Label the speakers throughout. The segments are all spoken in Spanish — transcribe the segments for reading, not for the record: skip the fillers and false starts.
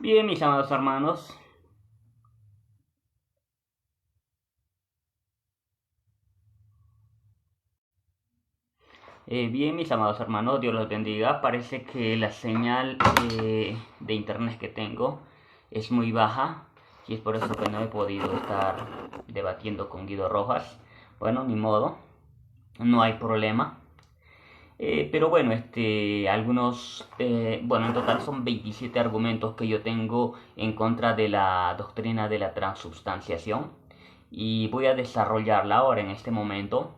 Speaker 1: Bien, mis amados hermanos, Dios los bendiga. Parece que la señal de internet que tengo es muy baja y es por eso que no he podido estar debatiendo con Guido Rojas. Bueno, ni modo, no hay problema. Pero bueno, bueno, en total son 27 argumentos que yo tengo en contra de la doctrina de la transubstanciación y voy a desarrollarla ahora en este momento,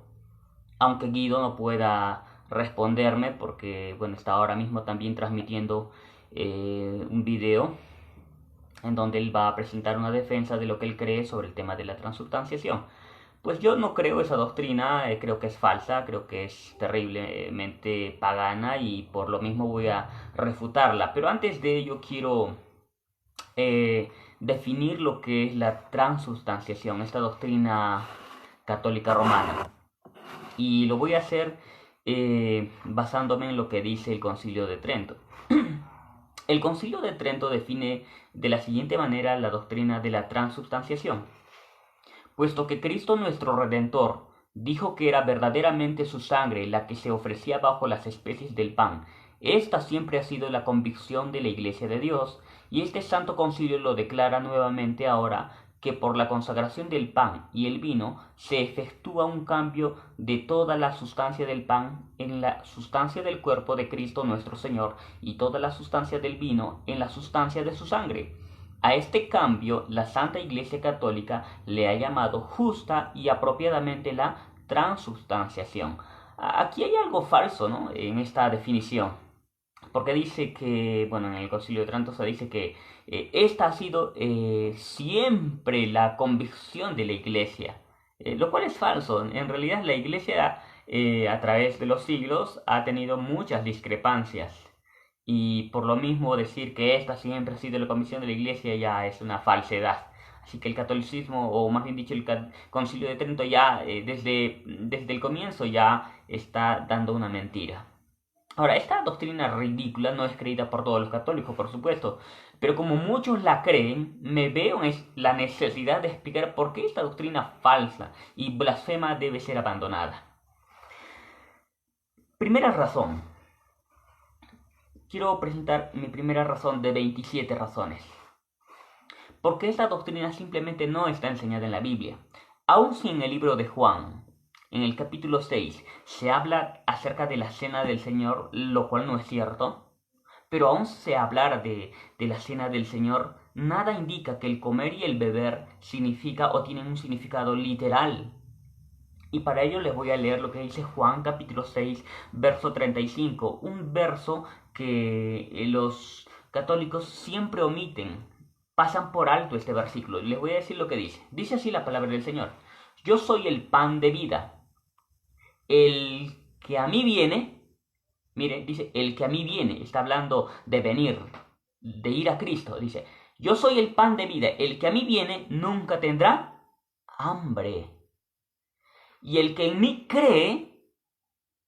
Speaker 1: aunque Guido no pueda responderme porque, bueno, está ahora mismo también transmitiendo un video en donde él va a presentar una defensa de lo que él cree sobre el tema de la transubstanciación. Pues yo no creo esa doctrina, creo que es falsa, creo que es terriblemente pagana y por lo mismo voy a refutarla. Pero antes de ello quiero definir lo que es la transubstanciación, esta doctrina católica romana. Y lo voy a hacer basándome en lo que dice el Concilio de Trento. El Concilio de Trento define de la siguiente manera la doctrina de la transubstanciación. Puesto que Cristo nuestro Redentor dijo que era verdaderamente su sangre la que se ofrecía bajo las especies del pan, esta siempre ha sido la convicción de la Iglesia de Dios, y este Santo Concilio lo declara nuevamente ahora que por la consagración del pan y el vino se efectúa un cambio de toda la sustancia del pan en la sustancia del cuerpo de Cristo nuestro Señor y toda la sustancia del vino en la sustancia de su sangre. A este cambio la Santa Iglesia Católica le ha llamado justa y apropiadamente la transubstanciación. Aquí hay algo falso, ¿no?, en esta definición, porque dice que, bueno, en el Concilio de Trento se dice que esta ha sido siempre la convicción de la Iglesia, lo cual es falso. En realidad la Iglesia a través de los siglos ha tenido muchas discrepancias y por lo mismo decir que esta siempre ha sido la convicción de la Iglesia ya es una falsedad. Así que el catolicismo, o más bien dicho el Concilio de Trento ya desde el comienzo ya está dando una mentira. Ahora, esta doctrina ridícula no es creída por todos los católicos, por supuesto, pero como muchos la creen, me veo en la necesidad de explicar por qué esta doctrina falsa y blasfema debe ser abandonada. Primera razón. Quiero presentar mi primera razón de 27 razones. Porque esta doctrina simplemente no está enseñada en la Biblia. Aun si en el libro de Juan, en el capítulo 6, se habla acerca de la cena del Señor, lo cual no es cierto, pero aun si se hablara de la cena del Señor, nada indica que el comer y el beber significa o tienen un significado literal. Y para ello les voy a leer lo que dice Juan capítulo 6, verso 35, un verso que los católicos siempre omiten, pasan por alto este versículo. Les voy a decir lo que dice. Dice así la palabra del Señor: yo soy el pan de vida. El que a mí viene, mire, dice, el que a mí viene, está hablando de venir, de ir a Cristo. Dice, yo soy el pan de vida. El que a mí viene nunca tendrá hambre. Y el que en mí cree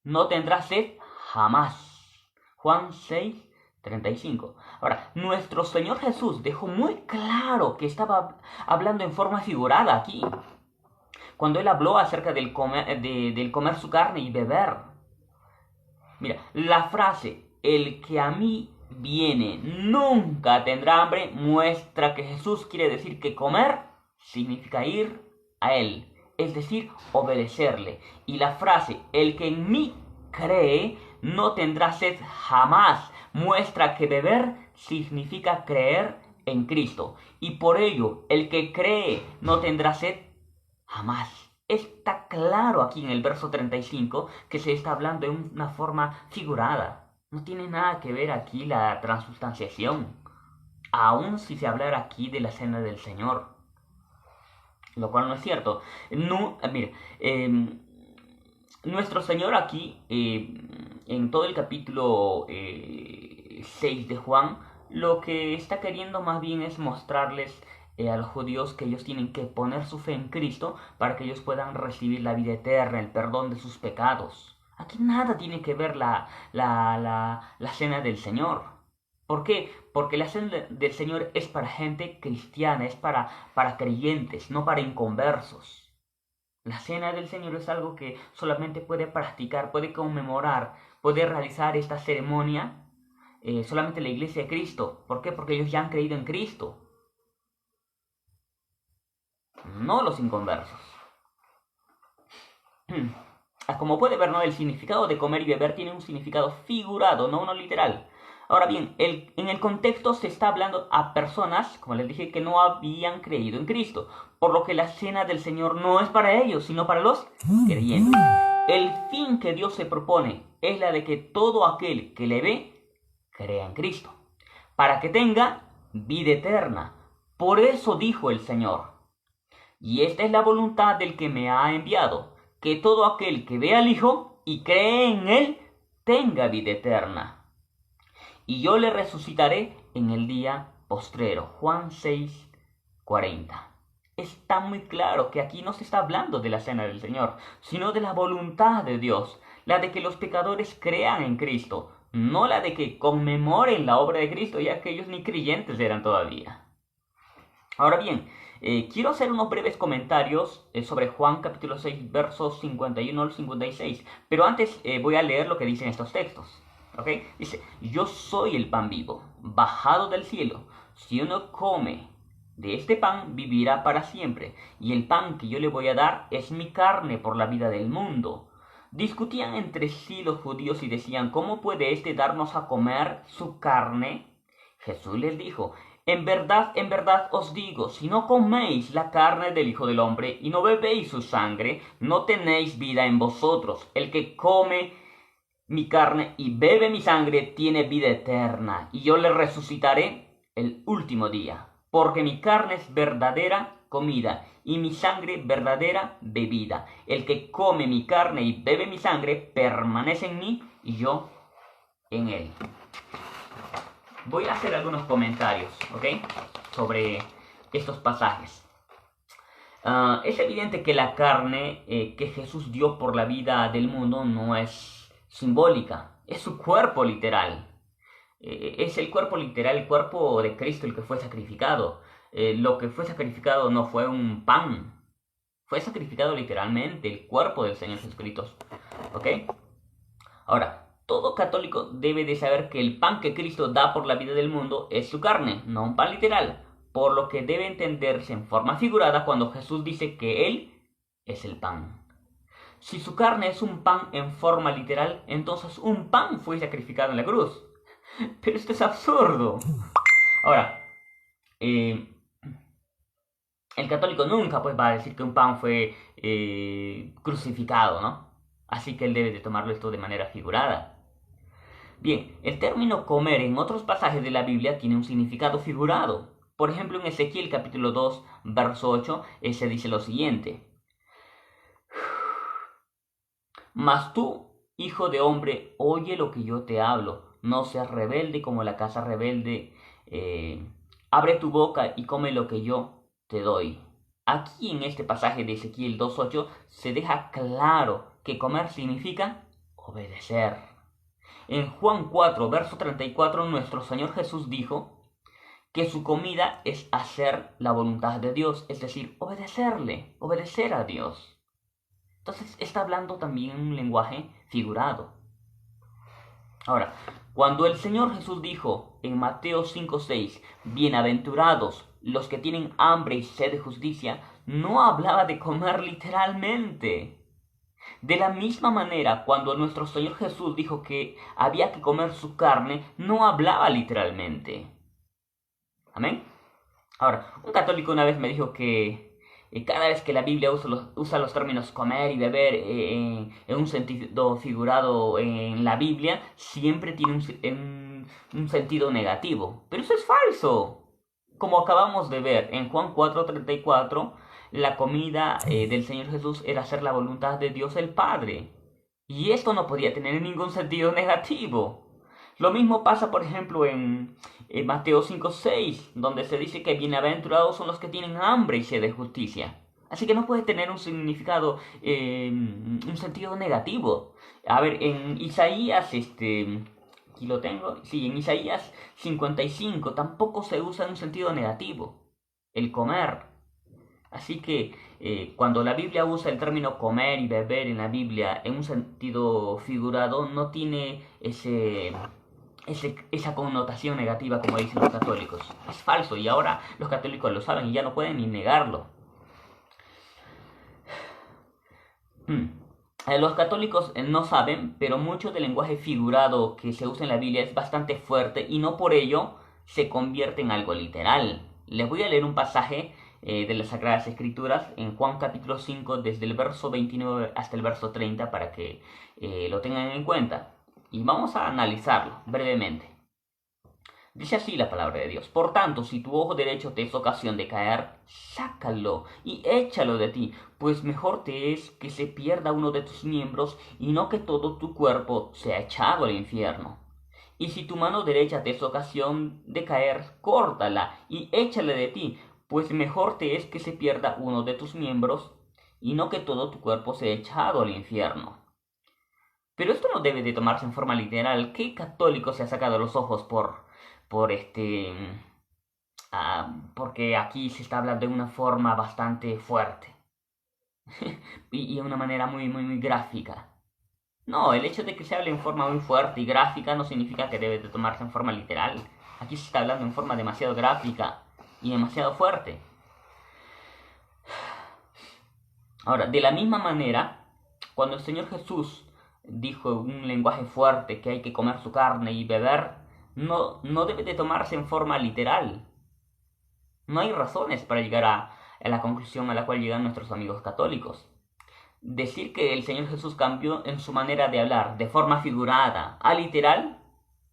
Speaker 1: no tendrá sed jamás. Juan 6, 35. Ahora, nuestro Señor Jesús dejó muy claro que estaba hablando en forma figurada aquí, cuando él habló acerca del comer su carne y beber. Mira, la frase, el que a mí viene nunca tendrá hambre, muestra que Jesús quiere decir que comer significa ir a Él, es decir, obedecerle. Y la frase, el que en mí cree no tendrá sed jamás, muestra que beber significa creer en Cristo. Y por ello, el que cree no tendrá sed jamás. Está claro aquí en el verso 35 que se está hablando en una forma figurada. No tiene nada que ver aquí la transubstanciación, aun si se hablara aquí de la cena del Señor, lo cual no es cierto. No, mire, nuestro Señor aquí, en todo el capítulo 6 de Juan, lo que está queriendo más bien es mostrarles a los judíos que ellos tienen que poner su fe en Cristo para que ellos puedan recibir la vida eterna, el perdón de sus pecados. Aquí nada tiene que ver la cena del Señor. ¿Por qué? Porque la cena del Señor es para gente cristiana, es para creyentes, no para inconversos. La cena del Señor es algo que solamente puede practicar, puede conmemorar, puede realizar esta ceremonia solamente la iglesia de Cristo. ¿Por qué? Porque ellos ya han creído en Cristo, no los inconversos. Como puede ver, ¿no? El significado de comer y beber tiene un significado figurado, no uno literal. Ahora bien, en el contexto se está hablando a personas, como les dije, que no habían creído en Cristo, por lo que la cena del Señor no es para ellos, sino para los creyentes. El fin que Dios se propone es la de que todo aquel que le ve, crea en Cristo, para que tenga vida eterna. Por eso dijo el Señor: y esta es la voluntad del que me ha enviado, que todo aquel que ve al Hijo y cree en Él, tenga vida eterna. Y yo le resucitaré en el día postrero. Juan 6:40. Está muy claro que aquí no se está hablando de la cena del Señor, sino de la voluntad de Dios, la de que los pecadores crean en Cristo, no la de que conmemoren la obra de Cristo, ya que ellos ni creyentes eran todavía. Ahora bien, quiero hacer unos breves comentarios sobre Juan capítulo 6, versos 51 al 56, pero antes voy a leer lo que dicen estos textos. ¿Okay? Dice: yo soy el pan vivo, bajado del cielo. Si uno come de este pan, vivirá para siempre, y el pan que yo le voy a dar es mi carne por la vida del mundo. Discutían entre sí los judíos y decían: ¿cómo puede éste darnos a comer su carne? Jesús les dijo: en verdad os digo, si no coméis la carne del Hijo del Hombre y no bebéis su sangre, no tenéis vida en vosotros. El que come mi carne y bebe mi sangre tiene vida eterna, y yo le resucitaré el último día. Porque mi carne es verdadera comida, y mi sangre verdadera bebida. El que come mi carne y bebe mi sangre permanece en mí, y yo en él. Voy a hacer algunos comentarios, ¿ok?, sobre estos pasajes. Es evidente que la carne que Jesús dio por la vida del mundo no es simbólica, es su cuerpo literal. Es el cuerpo literal, el cuerpo de Cristo el que fue sacrificado. Lo que fue sacrificado no fue un pan, fue sacrificado literalmente el cuerpo del Señor Jesucristo, ¿ok? Ahora, todo católico debe de saber que el pan que Cristo da por la vida del mundo es su carne, no un pan literal, por lo que debe entenderse en forma figurada cuando Jesús dice que Él es el pan. Si su carne es un pan en forma literal, entonces un pan fue sacrificado en la cruz. Pero esto es absurdo. Ahora, el católico nunca pues va a decir que un pan fue crucificado, ¿no? Así que él debe de tomarlo esto de manera figurada. Bien, el término comer en otros pasajes de la Biblia tiene un significado figurado. Por ejemplo, en Ezequiel capítulo 2, verso 8, se dice lo siguiente: mas tú, hijo de hombre, oye lo que yo te hablo, no seas rebelde como la casa rebelde, abre tu boca y come lo que yo te doy. Aquí en este pasaje de Ezequiel 2.8 se deja claro que comer significa obedecer. En Juan 4, verso 34, nuestro Señor Jesús dijo que su comida es hacer la voluntad de Dios, es decir, obedecerle, obedecer a Dios. Entonces está hablando también en un lenguaje figurado. Ahora, cuando el Señor Jesús dijo en Mateo 5:6, bienaventurados los que tienen hambre y sed de justicia, no hablaba de comer literalmente. De la misma manera, cuando nuestro Señor Jesús dijo que había que comer su carne, no hablaba literalmente. ¿Amén? Ahora, un católico una vez me dijo que cada vez que la Biblia usa los términos comer y beber en un sentido figurado en la Biblia, siempre tiene un sentido negativo. Pero eso es falso. Como acabamos de ver en Juan 4:34, la comida del Señor Jesús era hacer la voluntad de Dios el Padre. Y esto no podía tener ningún sentido negativo. Lo mismo pasa, por ejemplo, en Mateo 5:6, donde se dice que bienaventurados son los que tienen hambre y sed de justicia. Así que no puede tener un significado, un sentido negativo. A ver, en Isaías aquí lo tengo. Sí, en Isaías 55 tampoco se usa en un sentido negativo, el comer. Así que cuando la Biblia usa el término comer y beber en la Biblia en un sentido figurado, no tiene esa connotación negativa como dicen los católicos. Es falso y ahora los católicos lo saben y ya no pueden ni negarlo. Los católicos no saben, pero mucho del lenguaje figurado que se usa en la Biblia es bastante fuerte y no por ello se convierte en algo literal. Les voy a leer un pasaje de las Sagradas Escrituras en Juan capítulo 5 desde el verso 29 hasta el verso 30 para que lo tengan en cuenta. Y vamos a analizarlo brevemente. Dice así la palabra de Dios: por tanto, si tu ojo derecho te es ocasión de caer, sácalo y échalo de ti, pues mejor te es que se pierda uno de tus miembros y no que todo tu cuerpo sea echado al infierno. Y si tu mano derecha te es ocasión de caer, córtala y échala de ti, pues mejor te es que se pierda uno de tus miembros y no que todo tu cuerpo sea echado al infierno. Pero esto no debe de tomarse en forma literal. ¿Qué católico se ha sacado los ojos porque aquí se está hablando de una forma bastante fuerte y de una manera muy gráfica? No, el hecho de que se hable en forma muy fuerte y gráfica no significa que debe de tomarse en forma literal. Aquí se está hablando en forma demasiado gráfica y demasiado fuerte. Ahora, de la misma manera, cuando el Señor Jesús dijo en un lenguaje fuerte que hay que comer su carne y beber, no debe de tomarse en forma literal. No hay razones para llegar a la conclusión a la cual llegan nuestros amigos católicos. Decir que el Señor Jesús cambió en su manera de hablar de forma figurada a literal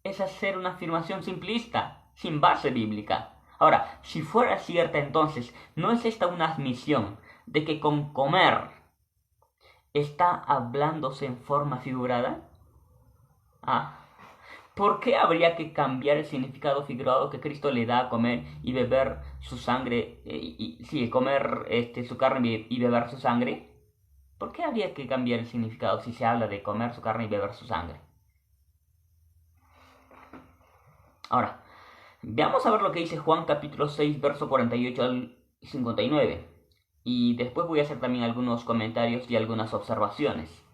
Speaker 1: es hacer una afirmación simplista, sin base bíblica. Ahora, si fuera cierta entonces, ¿no es esta una admisión de que con comer está hablándose en forma figurada? ¿Por qué habría que cambiar el significado figurado que Cristo le da a comer y beber su sangre? Comer su carne y beber su sangre. ¿Por qué habría que cambiar el significado si se habla de comer su carne y beber su sangre? Ahora, veamos a ver lo que dice Juan capítulo 6, verso 48 al 59. Y después voy a hacer también algunos comentarios y algunas observaciones.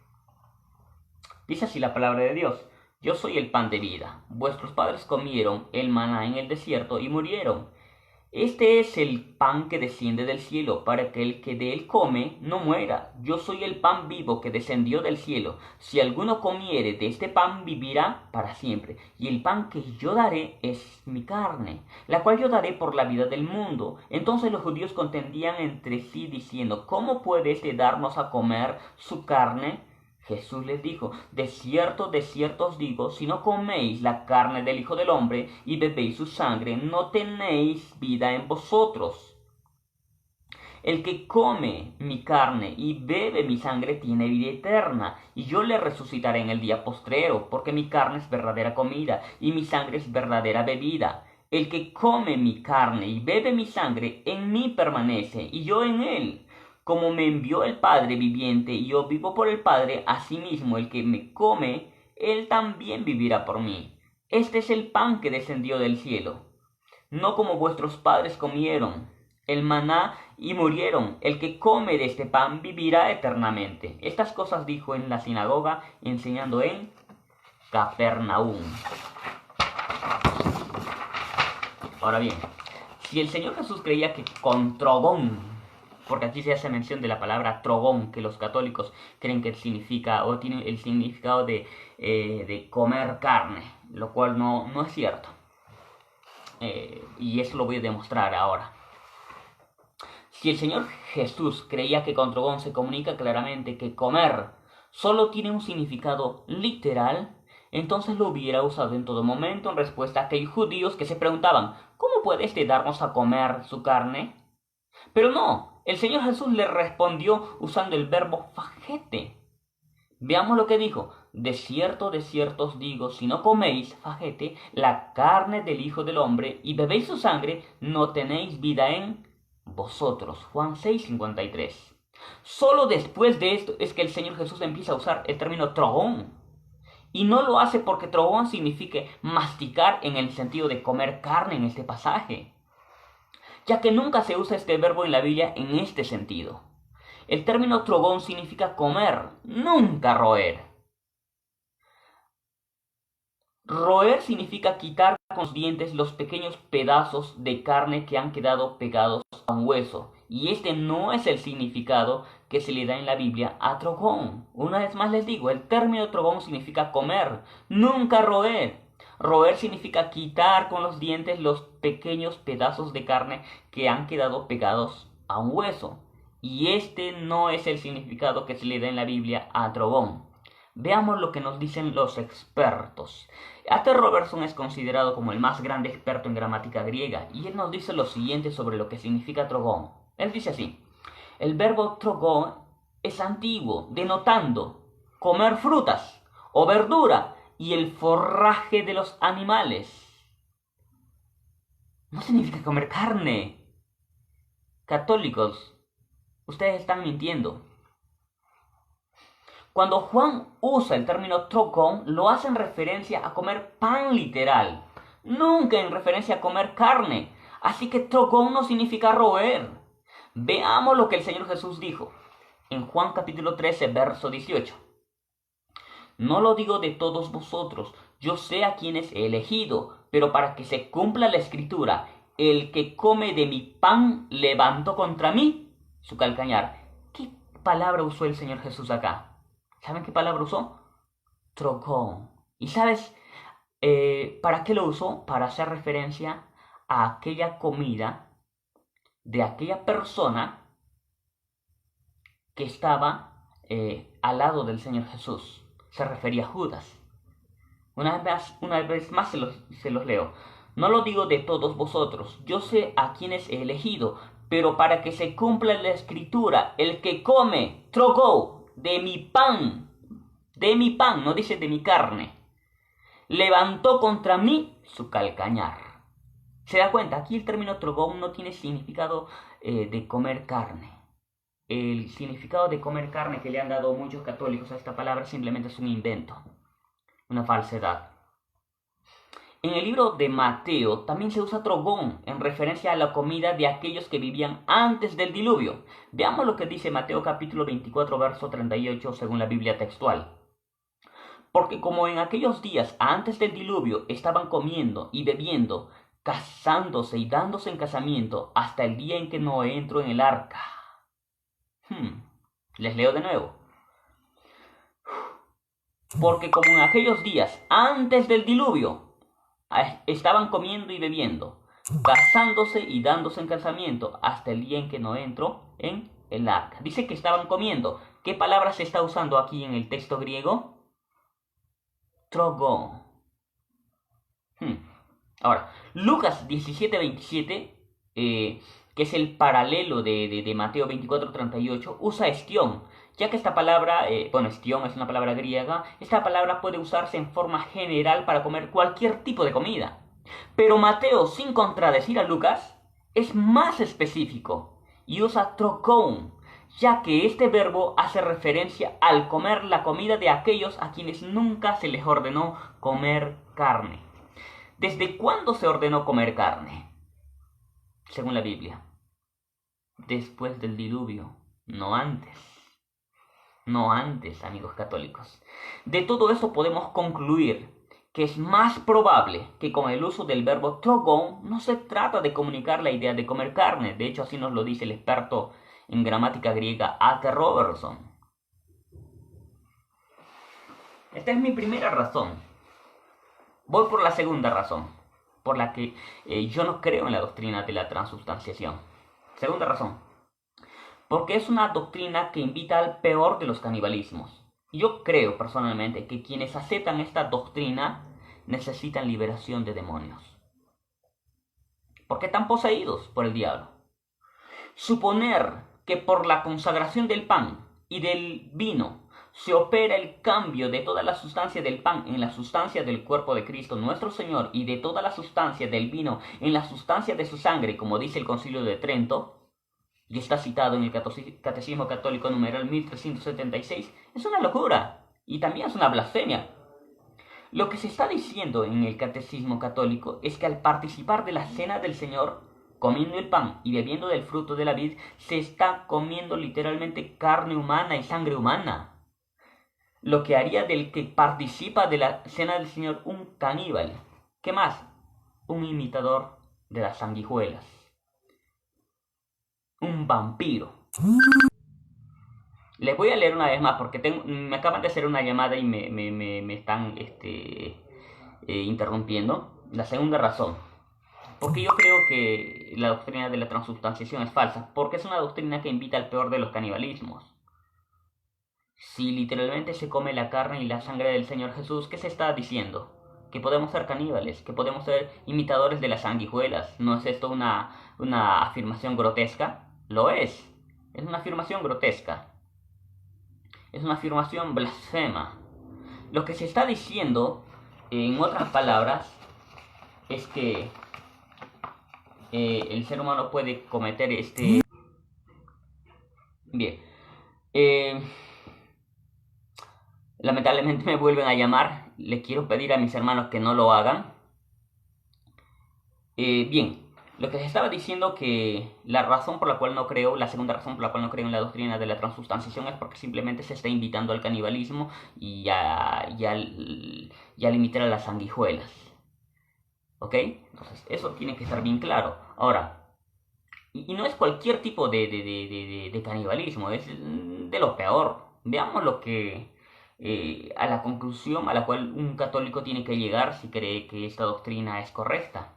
Speaker 1: Dice así la palabra de Dios: yo soy el pan de vida. Vuestros padres comieron el maná en el desierto y murieron. Este es el pan que desciende del cielo, para que el que de él come no muera. Yo soy el pan vivo que descendió del cielo. Si alguno comiere de este pan, vivirá para siempre. Y el pan que yo daré es mi carne, la cual yo daré por la vida del mundo. Entonces los judíos contendían entre sí, diciendo: ¿cómo puede éste darnos a comer su carne? Jesús les dijo: de cierto os digo, si no coméis la carne del Hijo del Hombre y bebéis su sangre, no tenéis vida en vosotros. El que come mi carne y bebe mi sangre tiene vida eterna, y yo le resucitaré en el día postrero, porque mi carne es verdadera comida, y mi sangre es verdadera bebida. El que come mi carne y bebe mi sangre, en mí permanece, y yo en él. Como me envió el Padre viviente y yo vivo por el Padre, asimismo el que me come, él también vivirá por mí. Este es el pan que descendió del cielo. No como vuestros padres comieron el maná y murieron. El que come de este pan vivirá eternamente. Estas cosas dijo en la sinagoga, enseñando en Capernaum. Ahora bien, si el Señor Jesús creía que con trogón, porque aquí se hace mención de la palabra trogón, que los católicos creen que significa o tiene el significado de comer carne, lo cual no es cierto. Y eso lo voy a demostrar ahora. Si el Señor Jesús creía que con trogón se comunica claramente que comer solo tiene un significado literal, entonces lo hubiera usado en todo momento en respuesta a aquellos judíos que se preguntaban: ¿cómo puede este darnos a comer su carne? Pero no, el Señor Jesús le respondió usando el verbo fagete. Veamos lo que dijo: de cierto os digo, si no coméis, fagete, la carne del Hijo del Hombre y bebéis su sangre, no tenéis vida en vosotros. Juan 6:53. Solo después de esto es que el Señor Jesús empieza a usar el término trogón. Y no lo hace porque trogón signifique masticar en el sentido de comer carne en este pasaje, ya que nunca se usa este verbo en la Biblia en este sentido. El término trogón significa comer, nunca roer. Roer significa quitar con los dientes los pequeños pedazos de carne que han quedado pegados a un hueso. Y este no es el significado que se le da en la Biblia a trogón. Una vez más les digo, el término trogón significa comer, nunca roer. Roer significa quitar con los dientes los pequeños pedazos de carne que han quedado pegados a un hueso. Y este no es el significado que se le da en la Biblia a trogón. Veamos lo que nos dicen los expertos. A.T. Robertson es considerado como el más grande experto en gramática griega y él nos dice lo siguiente sobre lo que significa trogón. Él dice así: el verbo trogón es antiguo, denotando comer frutas o verdura y el forraje de los animales. No significa comer carne. Católicos, ustedes están mintiendo. Cuando Juan usa el término trogón, lo hace en referencia a comer pan literal, nunca en referencia a comer carne. Así que trogón no significa roer. Veamos lo que el Señor Jesús dijo en Juan capítulo 13, verso 18. No lo digo de todos vosotros, yo sé a quienes he elegido, pero para que se cumpla la escritura, el que come de mi pan levantó contra mí su calcañar. ¿Qué palabra usó el Señor Jesús acá? ¿Saben qué palabra usó? Trogón. ¿Y sabes para qué lo usó? Para hacer referencia a aquella comida de aquella persona que estaba al lado del Señor Jesús. Se refería a Judas. Una vez más se los leo. No lo digo de todos vosotros, yo sé a quienes he elegido, pero para que se cumpla la escritura, el que come, trogó, de mi pan, no dice de mi carne, levantó contra mí su calcañar. ¿Se da cuenta? Aquí el término trogón no tiene significado de comer carne. El significado de comer carne que le han dado muchos católicos a esta palabra simplemente es un invento, una falsedad. En el libro de Mateo también se usa trogón en referencia a la comida de aquellos que vivían antes del diluvio. Veamos lo que dice Mateo capítulo 24, verso 38 según la Biblia textual. Porque como en aquellos días antes del diluvio estaban comiendo y bebiendo, casándose y dándose en casamiento hasta el día en que Noé entró en el arca. Les leo de nuevo. Porque como en aquellos días antes del diluvio estaban comiendo y bebiendo, casándose y dándose en casamiento hasta el día en que Noé entró en el arca. Dice que estaban comiendo. ¿Qué palabra se está usando aquí en el texto griego? Trogón. Ahora, Lucas 17:27, que es el paralelo de Mateo 24:38, usa estión, ya que esta palabra, estión es una palabra griega, esta palabra puede usarse en forma general para comer cualquier tipo de comida. Pero Mateo, sin contradecir a Lucas, es más específico y usa trogón, ya que este verbo hace referencia al comer la comida de aquellos a quienes nunca se les ordenó comer carne. ¿Desde cuándo se ordenó comer carne? Según la Biblia. Después del diluvio, no antes. No antes, amigos católicos. De todo eso podemos concluir que es más probable que con el uso del verbo trogón no se trata de comunicar la idea de comer carne. De hecho, así nos lo dice el experto en gramática griega A.T. Robertson. Esta es mi primera razón. Voy por la segunda razón, por la que yo no creo en la doctrina de la transubstanciación. Segunda razón, porque es una doctrina que invita al peor de los canibalismos. Yo creo personalmente que quienes aceptan esta doctrina necesitan liberación de demonios, porque están poseídos por el diablo. Suponer que por la consagración del pan y del vino se opera el cambio de toda la sustancia del pan en la sustancia del cuerpo de Cristo nuestro Señor y de toda la sustancia del vino en la sustancia de su sangre, como dice el Concilio de Trento, y está citado en el Catecismo Católico numeral 1376, es una locura y también es una blasfemia. Lo que se está diciendo en el Catecismo Católico es que al participar de la Cena del Señor, comiendo el pan y bebiendo del fruto de la vid, se está comiendo literalmente carne humana y sangre humana. Lo que haría del que participa de la Cena del Señor un caníbal. ¿Qué más? Un imitador de las sanguijuelas. Un vampiro. Les voy a leer una vez más porque me acaban de hacer una llamada y me están interrumpiendo. La segunda razón. Porque yo creo que la doctrina de la transubstanciación es falsa. Porque es una doctrina que invita al peor de los canibalismos. Si literalmente se come la carne y la sangre del Señor Jesús, ¿qué se está diciendo? Que podemos ser caníbales, que podemos ser imitadores de las sanguijuelas. ¿No es esto una afirmación grotesca? Lo es. Es una afirmación grotesca. Es una afirmación blasfema. Lo que se está diciendo, en otras palabras, es que el ser humano puede cometer Bien. Lamentablemente me vuelven a llamar. Le quiero pedir a mis hermanos que no lo hagan. Bien. Lo que se estaba diciendo que la razón por la cual no creo, la segunda razón por la cual no creo en la doctrina de la transubstanciación es porque simplemente se está invitando al canibalismo y a limitar a las sanguijuelas. ¿Ok? Entonces, eso tiene que estar bien claro. Ahora, y no es cualquier tipo de canibalismo, es de lo peor. Veamos lo que a la conclusión a la cual un católico tiene que llegar si cree que esta doctrina es correcta.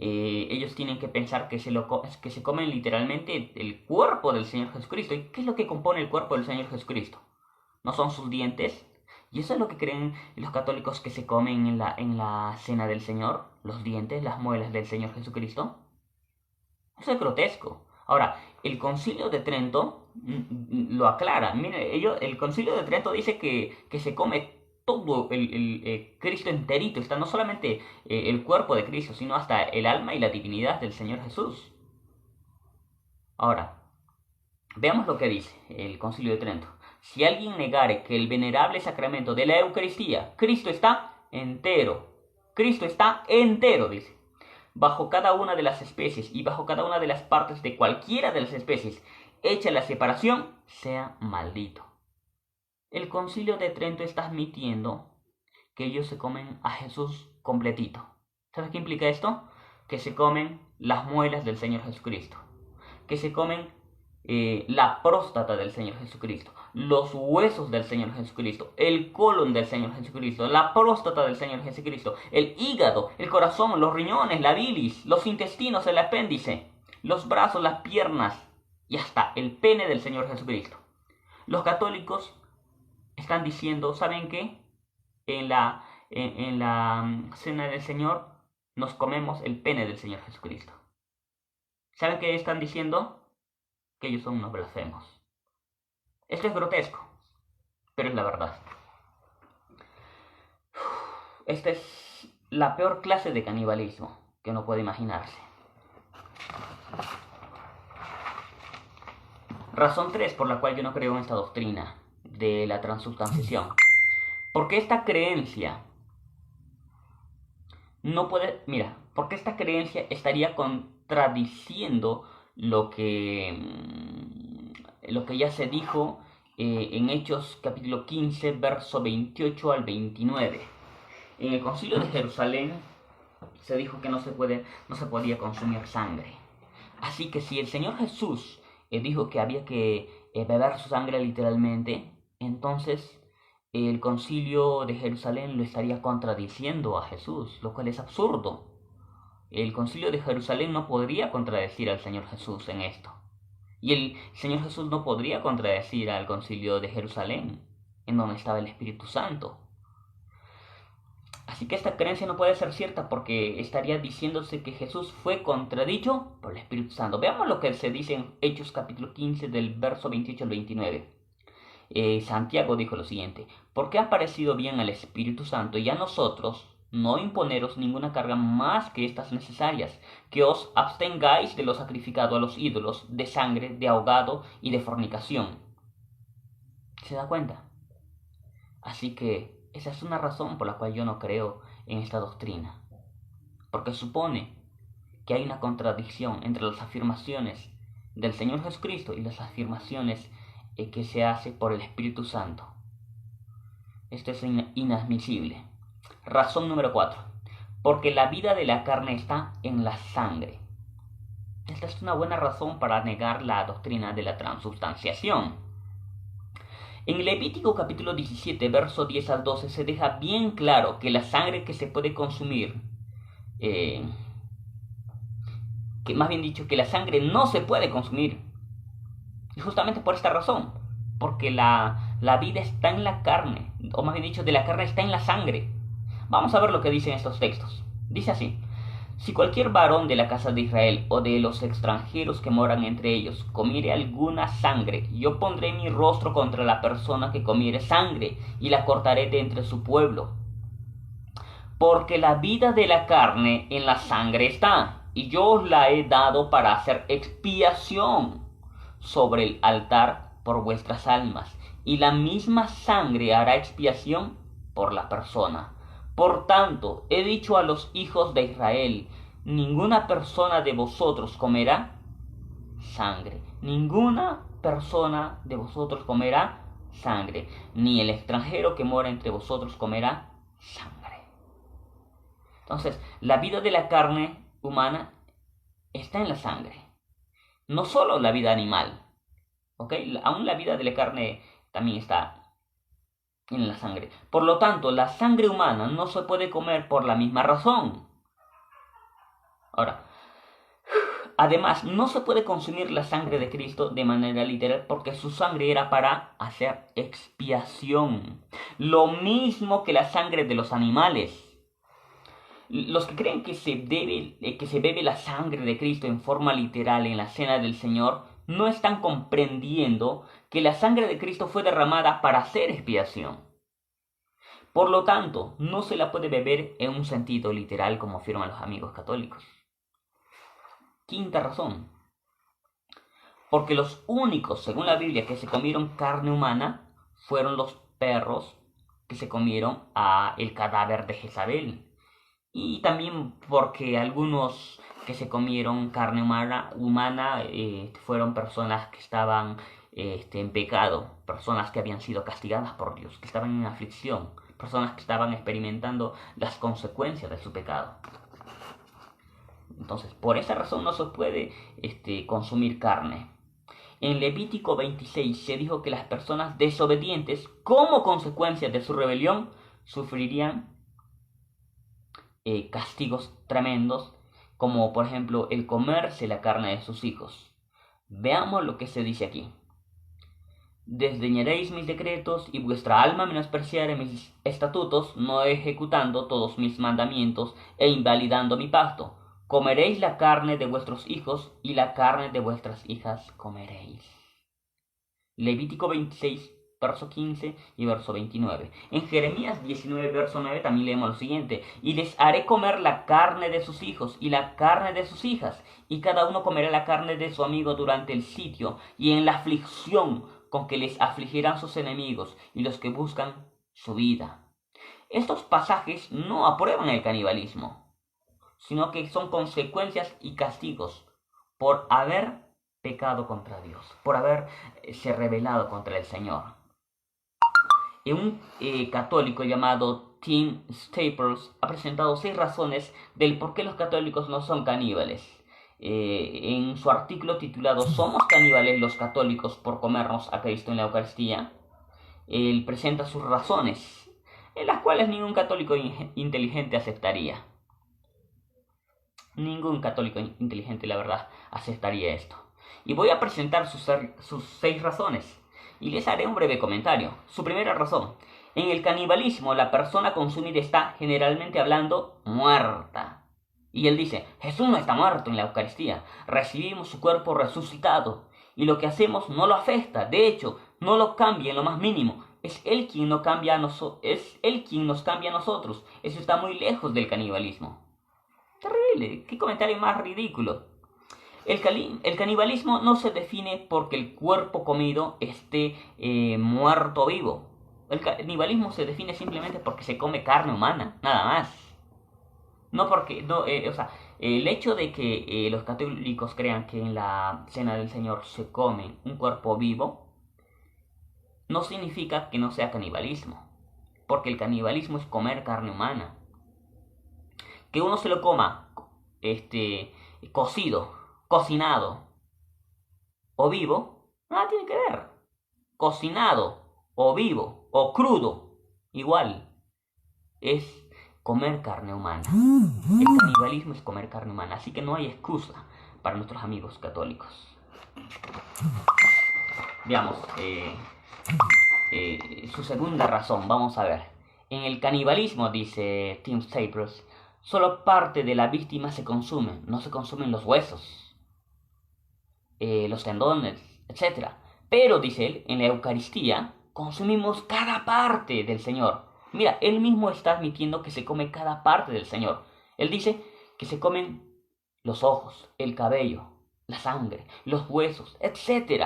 Speaker 1: Ellos tienen que pensar que se comen literalmente el cuerpo del Señor Jesucristo. ¿Y qué es lo que compone el cuerpo del Señor Jesucristo? ¿No son sus dientes? ¿Y eso es lo que creen los católicos que se comen en la cena del Señor? ¿Los dientes, las muelas del Señor Jesucristo? Eso es grotesco. Ahora, el Concilio de Trento lo aclara. Mire, el Concilio de Trento dice que se come todo el Cristo enterito. Está no solamente el cuerpo de Cristo, sino hasta el alma y la divinidad del Señor Jesús. Ahora, veamos lo que dice el Concilio de Trento. Si alguien negare que el venerable sacramento de la Eucaristía, Cristo está entero. Cristo está entero, dice. Bajo cada una de las especies y bajo cada una de las partes de cualquiera de las especies, hecha la separación, sea maldito. El Concilio de Trento está admitiendo que ellos se comen a Jesús completito. ¿Sabes qué implica esto? Que se comen las muelas del Señor Jesucristo. Que se comen la próstata del Señor Jesucristo, los huesos del Señor Jesucristo, el colon del Señor Jesucristo, la próstata del Señor Jesucristo, el hígado, el corazón, los riñones, la bilis, los intestinos, el apéndice, los brazos, las piernas y hasta el pene del Señor Jesucristo. Los católicos están diciendo, ¿saben qué? En la cena del Señor nos comemos el pene del Señor Jesucristo. ¿Saben qué están diciendo? Que ellos son unos blasfemos. Esto es grotesco, pero es la verdad. Esta es la peor clase de canibalismo que uno puede imaginarse. Razón 3 por la cual yo no creo en esta doctrina de la transubstanciación. Porque esta creencia no puede... Mira, porque esta creencia estaría contradiciendo lo que ya se dijo en Hechos capítulo 15, verso 28 al 29. En el Concilio de Jerusalén se dijo que no se podía consumir sangre. Así que si el Señor Jesús dijo que había que beber su sangre literalmente, entonces el Concilio de Jerusalén lo estaría contradiciendo a Jesús, lo cual es absurdo. El Concilio de Jerusalén no podría contradecir al Señor Jesús en esto. Y el Señor Jesús no podría contradecir al Concilio de Jerusalén, en donde estaba el Espíritu Santo. Así que esta creencia no puede ser cierta porque estaría diciéndose que Jesús fue contradicho por el Espíritu Santo. Veamos lo que se dice en Hechos capítulo 15 del verso 28 al 29. Santiago dijo lo siguiente: porque ha parecido bien al Espíritu Santo y a nosotros no imponeros ninguna carga más que estas necesarias, que os abstengáis de lo sacrificado a los ídolos, de sangre, de ahogado y de fornicación. ¿Se da cuenta? Así que Esa es una razón por la cual yo no creo en esta doctrina. Porque supone que hay una contradicción entre las afirmaciones del Señor Jesucristo y las afirmaciones que se hace por el Espíritu Santo. Esto es inadmisible. Razón número 4. Porque la vida de la carne está en la sangre. Esta es una buena razón para negar la doctrina de la transubstanciación. En Levítico capítulo 17, verso 10 al 12, se deja bien claro que la sangre que se puede consumir, que más bien dicho, que la sangre no se puede consumir. Y justamente por esta razón, porque la vida está en la carne, o más bien dicho, de la carne está en la sangre. Vamos a ver lo que dicen estos textos. Dice así: si cualquier varón de la casa de Israel o de los extranjeros que moran entre ellos comiere alguna sangre, yo pondré mi rostro contra la persona que comiere sangre y la cortaré de entre su pueblo. Porque la vida de la carne en la sangre está, y yo os la he dado para hacer expiación sobre el altar por vuestras almas, y la misma sangre hará expiación por la persona. Por tanto, he dicho a los hijos de Israel: ninguna persona de vosotros comerá sangre. Ninguna persona de vosotros comerá sangre. Ni el extranjero que mora entre vosotros comerá sangre. Entonces, la vida de la carne humana está en la sangre. No solo la vida animal. ¿Ok? Aún la vida de la carne también está en la sangre. Por lo tanto, la sangre humana no se puede comer por la misma razón. Ahora, además, no se puede consumir la sangre de Cristo de manera literal porque su sangre era para hacer expiación. Lo mismo que la sangre de los animales. Los que creen que se bebe la sangre de Cristo en forma literal en la cena del Señor no están comprendiendo que la sangre de Cristo fue derramada para hacer expiación. Por lo tanto, no se la puede beber en un sentido literal como afirman los amigos católicos. Quinta razón. Porque los únicos, según la Biblia, que se comieron carne humana fueron los perros que se comieron el cadáver de Jezabel. Y también porque algunos que se comieron carne humana fueron personas que estaban en pecado, personas que habían sido castigadas por Dios, que estaban en aflicción, personas que estaban experimentando las consecuencias de su pecado. Entonces, por esa razón no se puede consumir carne. En Levítico 26 se dijo que las personas desobedientes, como consecuencia de su rebelión, sufrirían castigos tremendos, como por ejemplo el comerse la carne de sus hijos. Veamos lo que se dice aquí. Desdeñaréis mis decretos y vuestra alma menospreciare mis estatutos, no ejecutando todos mis mandamientos e invalidando mi pacto. Comeréis la carne de vuestros hijos y la carne de vuestras hijas comeréis. Levítico 26, verso 15 y verso 29. En Jeremías 19, verso 9 también leemos lo siguiente: y les haré comer la carne de sus hijos y la carne de sus hijas, y cada uno comerá la carne de su amigo durante el sitio y en la aflicción con que les afligirán sus enemigos y los que buscan su vida. Estos pasajes no aprueban el canibalismo, sino que son consecuencias y castigos por haber pecado contra Dios, por haberse rebelado contra el Señor. Un católico llamado Tim Staples ha presentado 6 razones del por qué los católicos no son caníbales. En su artículo titulado ¿Somos caníbales los católicos por comernos a Cristo en la Eucaristía?, él presenta sus razones, en las cuales ningún católico inteligente aceptaría. Ningún católico inteligente, la verdad, aceptaría esto. Y voy a presentar sus 6 razones, y les haré un breve comentario. Su primera razón: en el canibalismo la persona consumida está, generalmente hablando, muerta. Y él dice: Jesús no está muerto en la Eucaristía, recibimos su cuerpo resucitado, y lo que hacemos no lo afecta, de hecho, no lo cambia en lo más mínimo. Es Él quien nos cambia a nosotros. Eso está muy lejos del canibalismo. Terrible, qué comentario más ridículo. El canibalismo no se define porque el cuerpo comido esté muerto o vivo. El canibalismo se define simplemente porque se come carne humana, nada más. No porque, no, o sea, el hecho de que los católicos crean que en la cena del Señor se come un cuerpo vivo, no significa que no sea canibalismo. Porque el canibalismo es comer carne humana. Que uno se lo coma, cocido, cocinado o vivo, nada tiene que ver. Cocinado o vivo o crudo, igual, es comer carne humana. El canibalismo es comer carne humana, así que no hay excusa para nuestros amigos católicos. Veamos, su segunda razón, vamos a ver. En el canibalismo, dice Tim Staples, solo parte de la víctima se consume, no se consumen los huesos, los tendones, etc. Pero, dice él, en la Eucaristía consumimos cada parte del Señor. Mira, él mismo está admitiendo que se come cada parte del Señor. Él dice que se comen los ojos, el cabello, la sangre, los huesos, etc.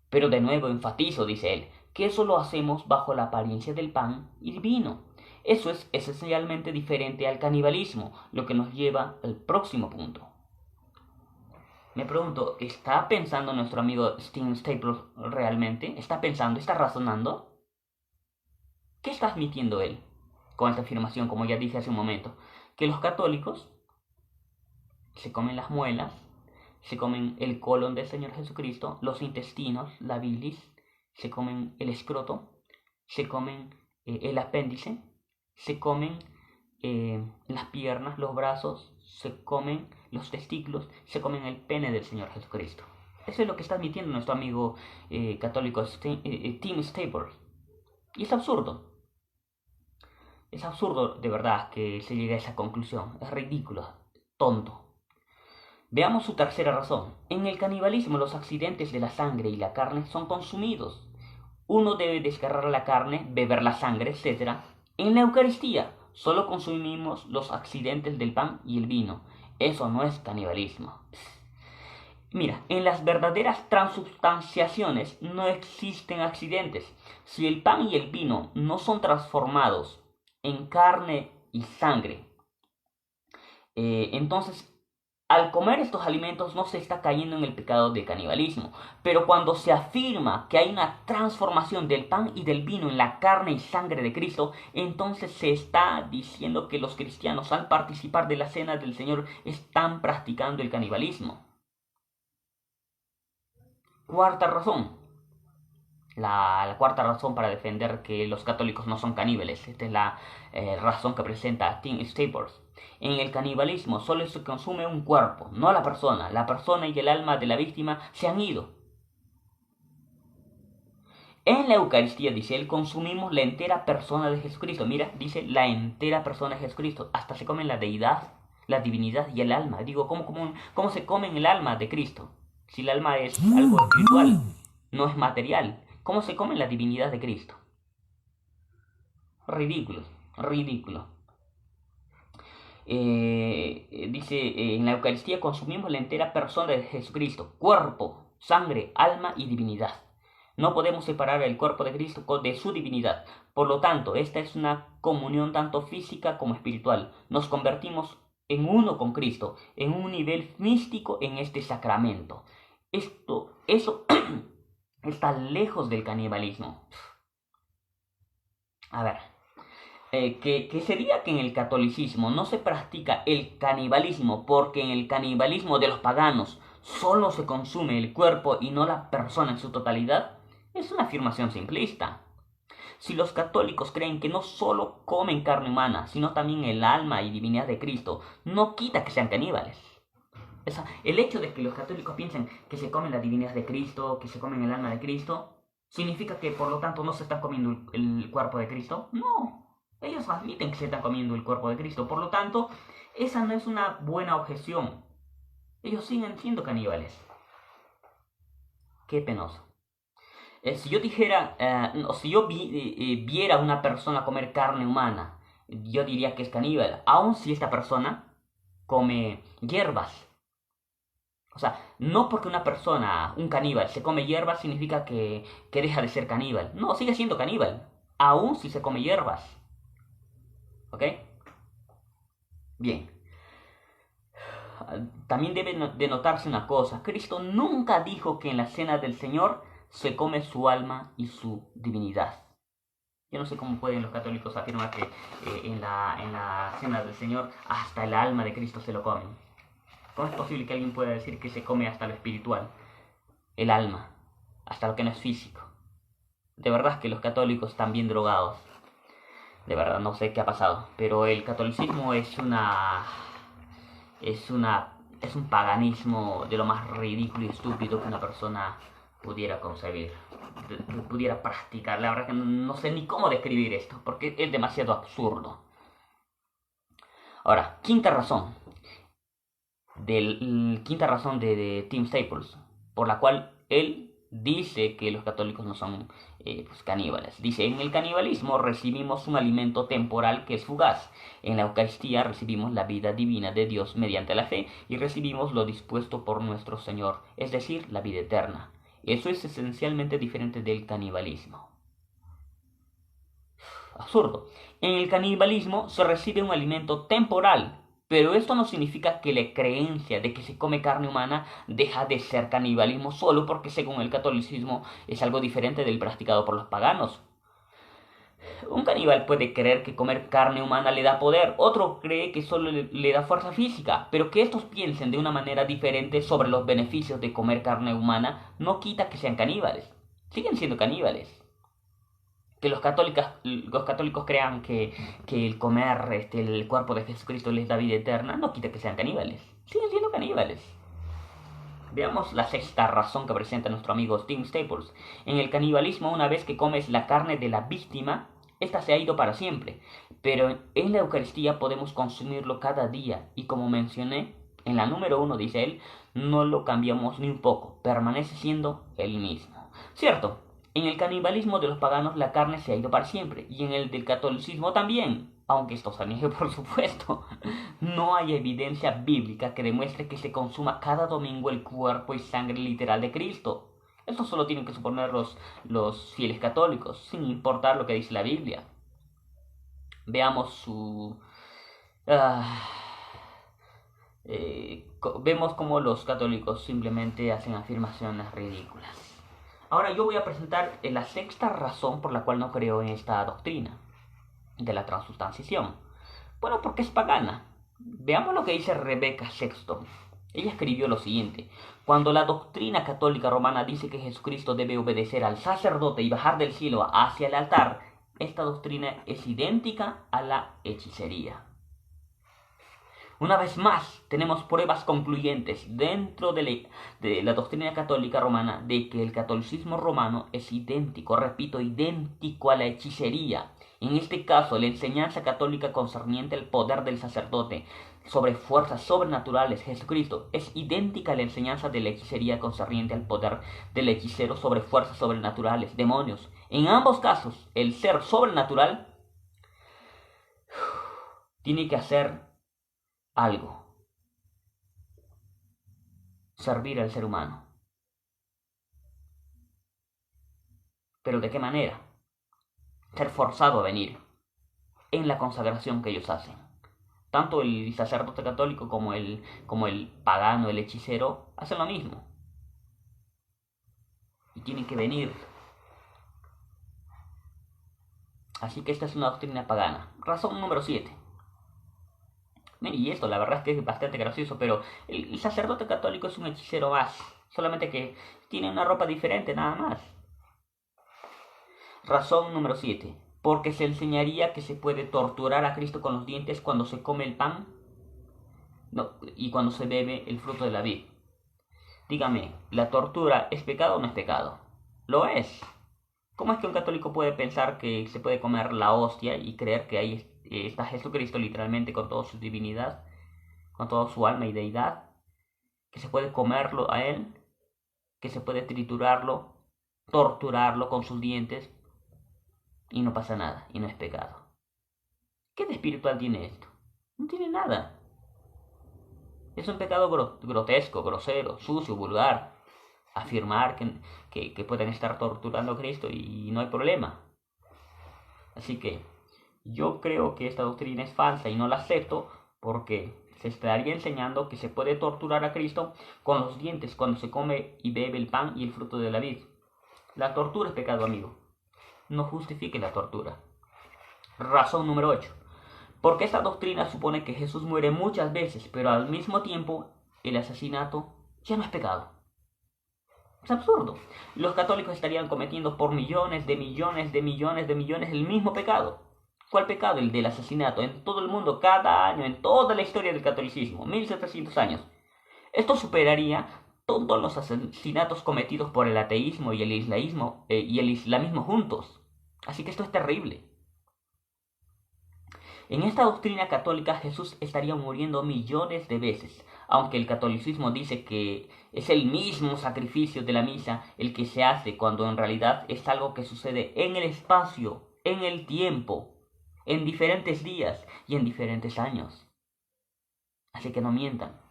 Speaker 1: Pero de nuevo enfatizo, dice él, que eso lo hacemos bajo la apariencia del pan y el vino. Eso es esencialmente diferente al canibalismo, lo que nos lleva al próximo punto. Me pregunto, ¿está pensando nuestro amigo Tim Staples realmente? ¿Está pensando, está razonando? ¿Qué está admitiendo él con esta afirmación, como ya dije hace un momento? Que los católicos se comen las muelas, se comen el colon del Señor Jesucristo, los intestinos, la bilis, se comen el escroto, se comen el apéndice, se comen las piernas, los brazos, se comen los testículos, se comen el pene del Señor Jesucristo. Eso es lo que está admitiendo nuestro amigo católico Tim Staples. Y es absurdo. Es absurdo de verdad que se llegue a esa conclusión. Es ridículo, tonto. Veamos su tercera razón. En el canibalismo los accidentes de la sangre y la carne son consumidos. Uno debe desgarrar la carne, beber la sangre, etc. En la Eucaristía solo consumimos los accidentes del pan y el vino. Eso no es canibalismo. Mira, en las verdaderas transubstanciaciones no existen accidentes. Si el pan y el vino no son transformados en carne y sangre, entonces al comer estos alimentos no se está cayendo en el pecado de canibalismo. Pero cuando se afirma que hay una transformación del pan y del vino en la carne y sangre de Cristo, entonces se está diciendo que los cristianos al participar de la cena del Señor están practicando el canibalismo. Cuarta razón. La cuarta razón para defender que los católicos no son caníbales. Esta es la razón que presenta Tim Staples. En el canibalismo solo se consume un cuerpo, no la persona. La persona y el alma de la víctima se han ido. En la Eucaristía, dice él, consumimos la entera persona de Jesucristo. Mira, dice la entera persona de Jesucristo. Hasta se comen la deidad, la divinidad y el alma. Digo, ¿cómo se comen el alma de Cristo? Si el alma es algo espiritual, no es material. ¿Cómo se come la divinidad de Cristo? Ridículo, ridículo. Dice, en la Eucaristía consumimos la entera persona de Jesucristo, cuerpo, sangre, alma y divinidad. No podemos separar el cuerpo de Cristo de su divinidad. Por lo tanto, esta es una comunión tanto física como espiritual. Nos convertimos en uno con Cristo, en un nivel místico en este sacramento. Eso está lejos del canibalismo. A ver, que sería que en el catolicismo no se practica el canibalismo porque en el canibalismo de los paganos solo se consume el cuerpo y no la persona en su totalidad, es una afirmación simplista. Si los católicos creen que no solo comen carne humana, sino también el alma y divinidad de Cristo, no quita que sean caníbales. O sea, el hecho de que los católicos piensen que se comen la divinidad de Cristo, que se comen el alma de Cristo, ¿significa que por lo tanto no se están comiendo el cuerpo de Cristo? No, ellos admiten que se están comiendo el cuerpo de Cristo, por lo tanto, esa no es una buena objeción. Ellos siguen siendo caníbales. Qué penoso. Si yo dijera, o si yo viera a una persona comer carne humana, yo diría que es caníbal, aun si esta persona come hierbas. O sea, no porque una persona, un caníbal, se come hierbas significa que deja de ser caníbal. No, sigue siendo caníbal. aun si se come hierbas. ¿Ok? Bien. También debe de notarse una cosa. Cristo nunca dijo que en la cena del Señor se come su alma y su divinidad. Yo no sé cómo pueden los católicos afirmar que en la cena del Señor hasta el alma de Cristo se lo comen. ¿Cómo es posible que alguien pueda decir que se come hasta lo espiritual? El alma, hasta lo que no es físico. De verdad que los católicos están bien drogados. De verdad, no sé qué ha pasado. Pero el catolicismo es un paganismo de lo más ridículo y estúpido que una persona pudiera concebir, pudiera practicar. La verdad que no sé ni cómo describir esto, porque es demasiado absurdo. Ahora, quinta razón de Tim Staples, por la cual él dice que los católicos no son caníbales. Dice, en el canibalismo recibimos un alimento temporal que es fugaz. En la Eucaristía recibimos la vida divina de Dios mediante la fe y recibimos lo dispuesto por nuestro Señor, es decir, la vida eterna. Eso es esencialmente diferente del canibalismo. Absurdo. En el canibalismo se recibe un alimento temporal, pero esto no significa que la creencia de que se come carne humana deja de ser canibalismo solo porque según el catolicismo es algo diferente del practicado por los paganos. Un caníbal puede creer que comer carne humana le da poder, otro cree que solo le da fuerza física, pero que estos piensen de una manera diferente sobre los beneficios de comer carne humana no quita que sean caníbales. Siguen siendo caníbales. Que los católicos crean que el comer el cuerpo de Jesucristo les da vida eterna, no quita que sean caníbales. Siguen siendo caníbales. Veamos la sexta razón que presenta nuestro amigo Tim Staples. En el canibalismo, una vez que comes la carne de la víctima, esta se ha ido para siempre. Pero en la Eucaristía podemos consumirlo cada día. Y como mencioné, en la número 1, dice él, no lo cambiamos ni un poco. Permanece siendo el mismo. Cierto. En el canibalismo de los paganos la carne se ha ido para siempre, y en el del catolicismo también, aunque esto se niegue por supuesto. No hay evidencia bíblica que demuestre que se consuma cada domingo el cuerpo y sangre literal de Cristo. Esto solo tienen que suponer los fieles católicos, sin importar lo que dice la Biblia. Veamos vemos cómo los católicos simplemente hacen afirmaciones ridículas. Ahora yo voy a presentar la sexta razón por la cual no creo en esta doctrina de la transustanciación. Bueno, porque es pagana. Veamos lo que dice Rebecca Sexton. Ella escribió lo siguiente: cuando la doctrina católica romana dice que Jesucristo debe obedecer al sacerdote y bajar del cielo hacia el altar, esta doctrina es idéntica a la hechicería. Una vez más, tenemos pruebas concluyentes dentro de la doctrina católica romana de que el catolicismo romano es idéntico, repito, idéntico a la hechicería. En este caso, la enseñanza católica concerniente al poder del sacerdote sobre fuerzas sobrenaturales, Jesucristo, es idéntica a la enseñanza de la hechicería concerniente al poder del hechicero sobre fuerzas sobrenaturales, demonios. En ambos casos, el ser sobrenatural tiene que hacer algo. Servir al ser humano. ¿Pero de qué manera? Ser forzado a venir en la consagración que ellos hacen. Tanto el sacerdote católico como el pagano, el hechicero, hacen lo mismo. Y tienen que venir. Así que esta es una doctrina pagana. Razón número 7. Y esto la verdad es que es bastante gracioso, pero el sacerdote católico es un hechicero más, solamente que tiene una ropa diferente, nada más. Razón número 7. Porque se enseñaría que se puede torturar a Cristo con los dientes cuando se come el pan y cuando se bebe el fruto de la vid. Dígame, ¿la tortura es pecado o no es pecado? Lo es. ¿Cómo es que un católico puede pensar que se puede comer la hostia y creer que ahí está Jesucristo literalmente con toda su divinidad, con toda su alma y deidad? Que se puede comerlo a él, que se puede triturarlo, torturarlo con sus dientes y no pasa nada, y no es pecado. ¿Qué de espiritual tiene esto? No tiene nada. Es un pecado grotesco, grosero, sucio, vulgar. Afirmar que pueden estar torturando a Cristo y no hay problema. Así que yo creo que esta doctrina es falsa y no la acepto porque se estaría enseñando que se puede torturar a Cristo con los dientes cuando se come y bebe el pan y el fruto de la vid. La tortura es pecado, amigo. No justifique la tortura. Razón número 8. Porque esta doctrina supone que Jesús muere muchas veces, pero al mismo tiempo el asesinato ya no es pecado. Es absurdo. Los católicos estarían cometiendo por millones de millones de millones de millones el mismo pecado. ¿Cuál pecado? El del asesinato. En todo el mundo, cada año, en toda la historia del catolicismo, 1700 años. Esto superaría todos los asesinatos cometidos por el ateísmo y el islamismo juntos. Así que esto es terrible. En esta doctrina católica Jesús estaría muriendo millones de veces, aunque el catolicismo dice que es el mismo sacrificio de la misa el que se hace, cuando en realidad es algo que sucede en el espacio, en el tiempo, en diferentes días y en diferentes años. Así que no mientan.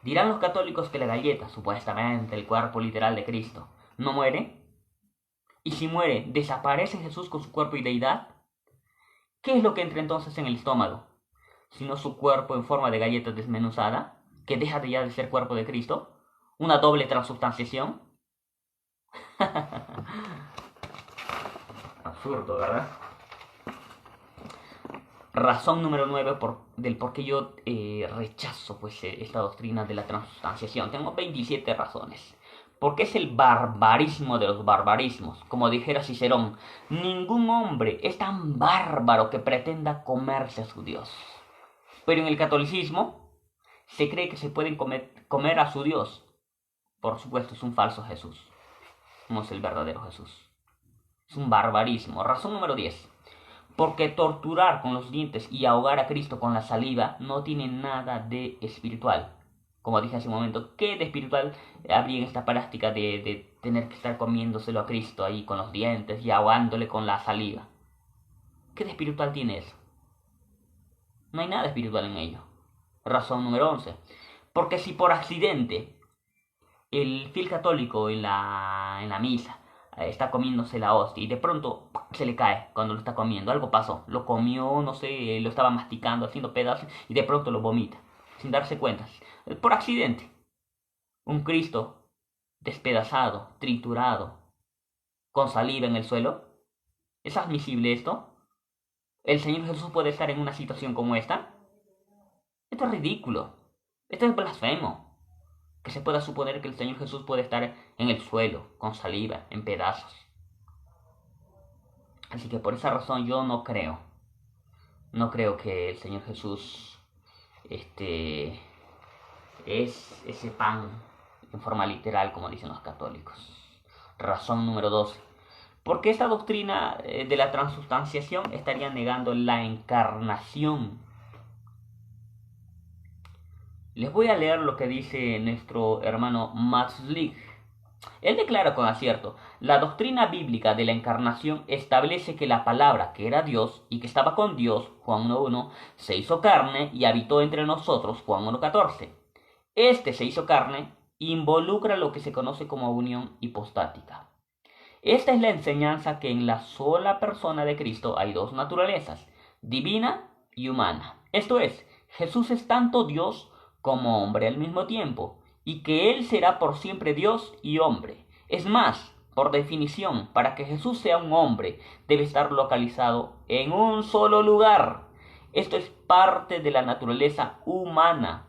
Speaker 1: Dirán los católicos que la galleta, supuestamente el cuerpo literal de Cristo, no muere. Y si muere, ¿desaparece Jesús con su cuerpo y deidad? ¿Qué es lo que entra entonces en el estómago? ¿Sino su cuerpo en forma de galleta desmenuzada, que deja de ya de ser cuerpo de Cristo? ¿Una doble transubstanciación? Absurdo, ¿verdad? Razón número 9 del por qué yo rechazo esta doctrina de la transubstanciación. Tengo 27 razones. Porque es el barbarismo de los barbarismos. Como dijera Cicerón, ningún hombre es tan bárbaro que pretenda comerse a su Dios. Pero en el catolicismo se cree que se pueden comer a su Dios. Por supuesto, es un falso Jesús. No es el verdadero Jesús. Es un barbarismo. Razón número 10. Porque torturar con los dientes y ahogar a Cristo con la saliva no tiene nada de espiritual. Como dije hace un momento, ¿qué de espiritual habría en esta práctica de tener que estar comiéndoselo a Cristo ahí con los dientes y ahogándole con la saliva? ¿Qué de espiritual tiene eso? No hay nada espiritual en ello. Razón número 11. Porque si por accidente el fiel católico en la misa está comiéndose la hostia y de pronto se le cae cuando lo está comiendo, algo pasó, lo comió, no sé, lo estaba masticando, haciendo pedazos y de pronto lo vomita, sin darse cuenta, por accidente. Un Cristo despedazado, triturado, con saliva en el suelo. ¿Es admisible esto? ¿El Señor Jesús puede estar en una situación como esta? Esto es ridículo. Esto es blasfemo. Que se pueda suponer que el Señor Jesús puede estar en el suelo, con saliva, en pedazos. Así que por esa razón yo no creo. No creo que el Señor Jesús es ese pan en forma literal, como dicen los católicos. Razón número 12. Porque esta doctrina de la transubstanciación estaría negando la encarnación. Les voy a leer lo que dice nuestro hermano Matzlich. Él declara con acierto: la doctrina bíblica de la encarnación establece que la palabra, que era Dios y que estaba con Dios, Juan 1:1, se hizo carne y habitó entre nosotros, Juan 1:14. Este se hizo carne involucra lo que se conoce como unión hipostática. Esta es la enseñanza que en la sola persona de Cristo hay dos naturalezas, divina y humana. Esto es, Jesús es tanto Dios como hombre al mismo tiempo, y que Él será por siempre Dios y hombre. Es más, por definición, para que Jesús sea un hombre, debe estar localizado en un solo lugar. Esto es parte de la naturaleza humana.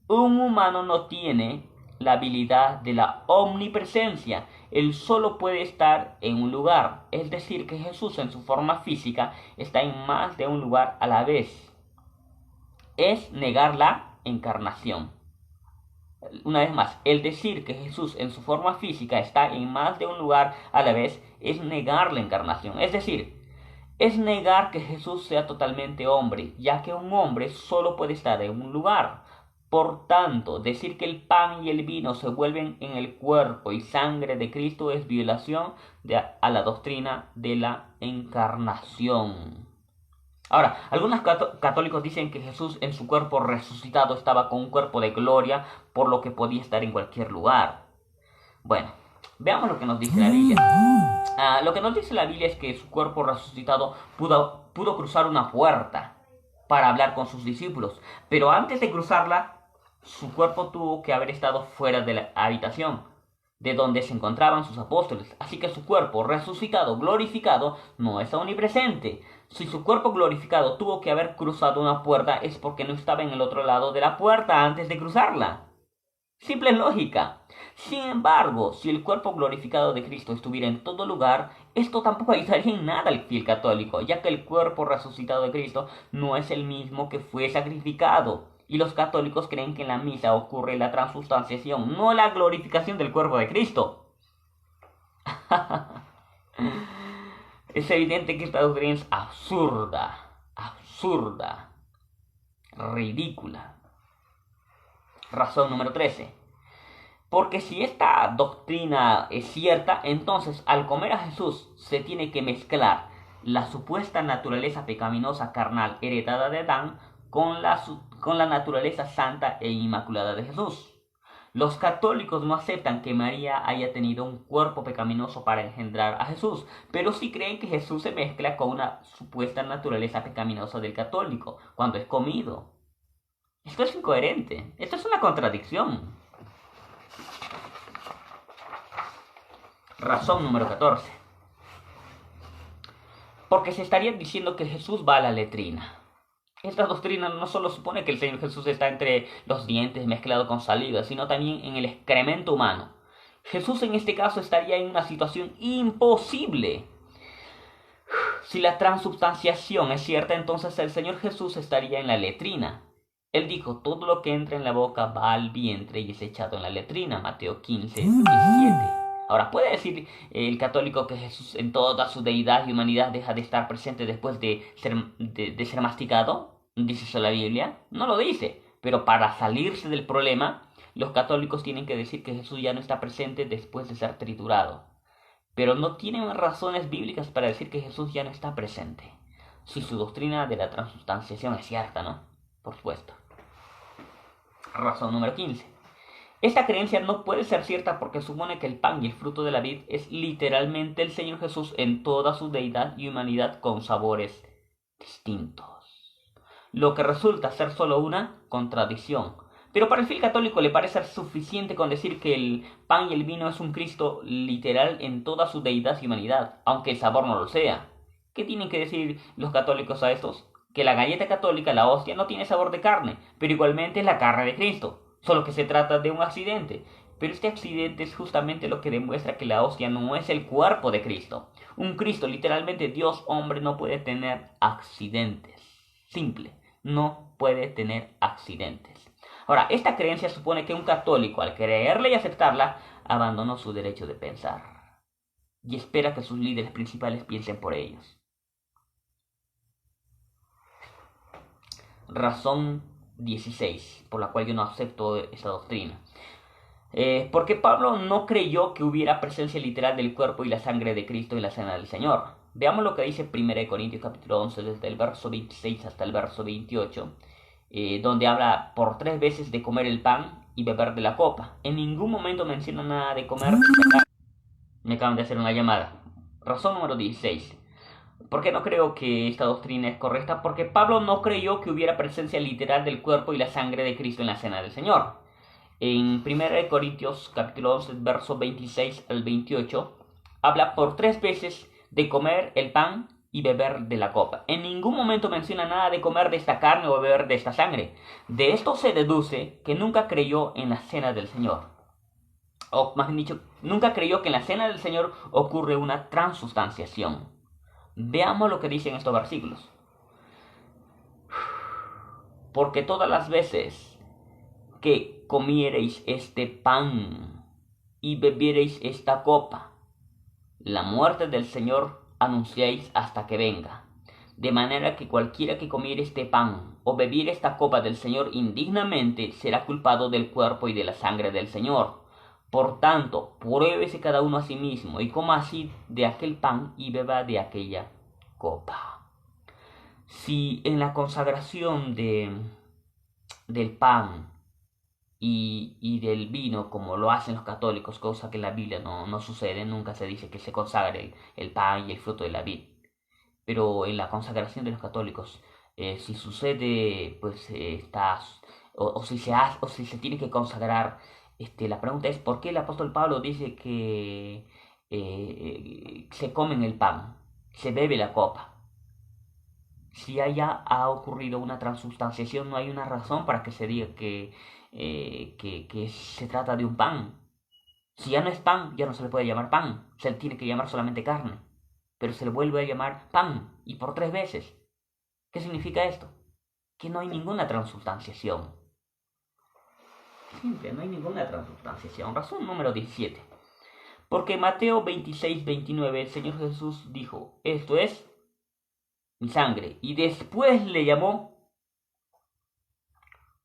Speaker 1: Un humano no tiene la habilidad de la omnipresencia. Él solo puede estar en un lugar. Es decir, que Jesús en su forma física está en más de un lugar a la vez. Es negar la encarnación. Una vez más, el decir que Jesús en su forma física está en más de un lugar a la vez es negar la encarnación. Es decir, es negar que Jesús sea totalmente hombre, ya que un hombre solo puede estar en un lugar. Por tanto, decir que el pan y el vino se vuelven en el cuerpo y sangre de Cristo es violación a la doctrina de la encarnación. Ahora, algunos católicos dicen que Jesús en su cuerpo resucitado estaba con un cuerpo de gloria, por lo que podía estar en cualquier lugar. Bueno, Veamos lo que nos dice la Biblia. Lo que nos dice la Biblia es que su cuerpo resucitado pudo cruzar una puerta para hablar con sus discípulos, pero antes de cruzarla, su cuerpo tuvo que haber estado fuera de la habitación de donde se encontraban sus apóstoles. Así que su cuerpo resucitado, glorificado, no es omnipresente. Si su cuerpo glorificado tuvo que haber cruzado una puerta, es porque no estaba en el otro lado de la puerta antes de cruzarla. Simple lógica. Sin embargo, si el cuerpo glorificado de Cristo estuviera en todo lugar, esto tampoco ayudaría en nada al fiel católico, ya que el cuerpo resucitado de Cristo no es el mismo que fue sacrificado. Y los católicos creen que en la misa ocurre la transustanciación, no la glorificación del cuerpo de Cristo. Es evidente que esta doctrina es absurda, ridícula. Razón número 13. Porque si esta doctrina es cierta, entonces al comer a Jesús se tiene que mezclar la supuesta naturaleza pecaminosa carnal heredada de Adán con la naturaleza santa e inmaculada de Jesús. Los católicos no aceptan que María haya tenido un cuerpo pecaminoso para engendrar a Jesús, pero sí creen que Jesús se mezcla con una supuesta naturaleza pecaminosa del católico cuando es comido. Esto es incoherente, esto es una contradicción. Razón número 14. Porque se estaría diciendo que Jesús va a la letrina. Esta doctrina no solo supone que el Señor Jesús está entre los dientes mezclado con saliva, sino también en el excremento humano. Jesús en este caso estaría en una situación imposible. Si la transubstanciación es cierta, entonces el Señor Jesús estaría en la letrina. Él dijo, todo lo que entra en la boca va al vientre y es echado en la letrina. Mateo 15, 17. Ahora, ¿puede decir el católico que Jesús en toda su deidad y humanidad deja de estar presente después de ser masticado? ¿Dice eso la Biblia? No lo dice. Pero para salirse del problema, los católicos tienen que decir que Jesús ya no está presente después de ser triturado. Pero no tienen razones bíblicas para decir que Jesús ya no está presente. Si su doctrina de la transustanciación es cierta, ¿no? Por supuesto. Razón número 15. Esta creencia no puede ser cierta porque supone que el pan y el fruto de la vid es literalmente el Señor Jesús en toda su deidad y humanidad con sabores distintos. Lo que resulta ser solo una contradicción. Pero para el fiel católico le parece suficiente con decir que el pan y el vino es un Cristo literal en toda su deidad y humanidad, aunque el sabor no lo sea. ¿Qué tienen que decir los católicos a estos? Que la galleta católica, la hostia, no tiene sabor de carne, pero igualmente es la carne de Cristo. Solo que se trata de un accidente. Pero este accidente es justamente lo que demuestra que la hostia no es el cuerpo de Cristo. Un Cristo, literalmente Dios hombre, no puede tener accidentes. Simple, no puede tener accidentes. Ahora, esta creencia supone que un católico, al creerla y aceptarla, abandonó su derecho de pensar. Y espera que sus líderes principales piensen por ellos. Razón 16, por la cual yo no acepto esta doctrina. Porque Pablo no creyó que hubiera presencia literal del cuerpo y la sangre de Cristo en la cena del Señor. Veamos lo que dice 1 Corintios capítulo 11, desde el verso 26 hasta el verso 28, donde habla por 3 veces de comer el pan y beber de la copa. En ningún momento menciona nada de comer. Me acaban de hacer una llamada. Razón número 16. ¿Por qué no creo que esta doctrina es correcta? Porque Pablo no creyó que hubiera presencia literal del cuerpo y la sangre de Cristo en la cena del Señor. En 1 Corintios capítulo 11, verso 26 al 28, habla por 3 veces de comer el pan y beber de la copa. En ningún momento menciona nada de comer de esta carne o beber de esta sangre. De esto se deduce que nunca creyó en la cena del Señor. O más bien dicho, nunca creyó que en la cena del Señor ocurre una transustanciación. Veamos lo que dicen estos versículos. Porque todas las veces que comiereis este pan y bebiereis esta copa, la muerte del Señor anunciáis hasta que venga. De manera que cualquiera que comiere este pan o bebiere esta copa del Señor indignamente será culpado del cuerpo y de la sangre del Señor. Por tanto, pruébese cada uno a sí mismo y coma así de aquel pan y beba de aquella copa. Si en la consagración del pan y del vino como lo hacen los católicos, cosa que en la Biblia no sucede, nunca se dice que se consagre el pan y el fruto de la vid. Pero en la consagración de los católicos, si sucede, pues o si se hace, o si se tiene que consagrar, la pregunta es ¿por qué el apóstol Pablo dice que se comen el pan, se bebe la copa? Si ha ocurrido una transubstanciación, no hay una razón para que se diga que se trata de un pan. Si ya no es pan, ya no se le puede llamar pan, se le tiene que llamar solamente carne, pero se le vuelve a llamar pan, y por 3 veces. ¿Qué significa esto? Que no hay ninguna transubstanciación. Simple, no hay ninguna transubstanciación. Razón número 17. Porque Mateo 26-29 el Señor Jesús dijo, esto es mi sangre, y después le llamó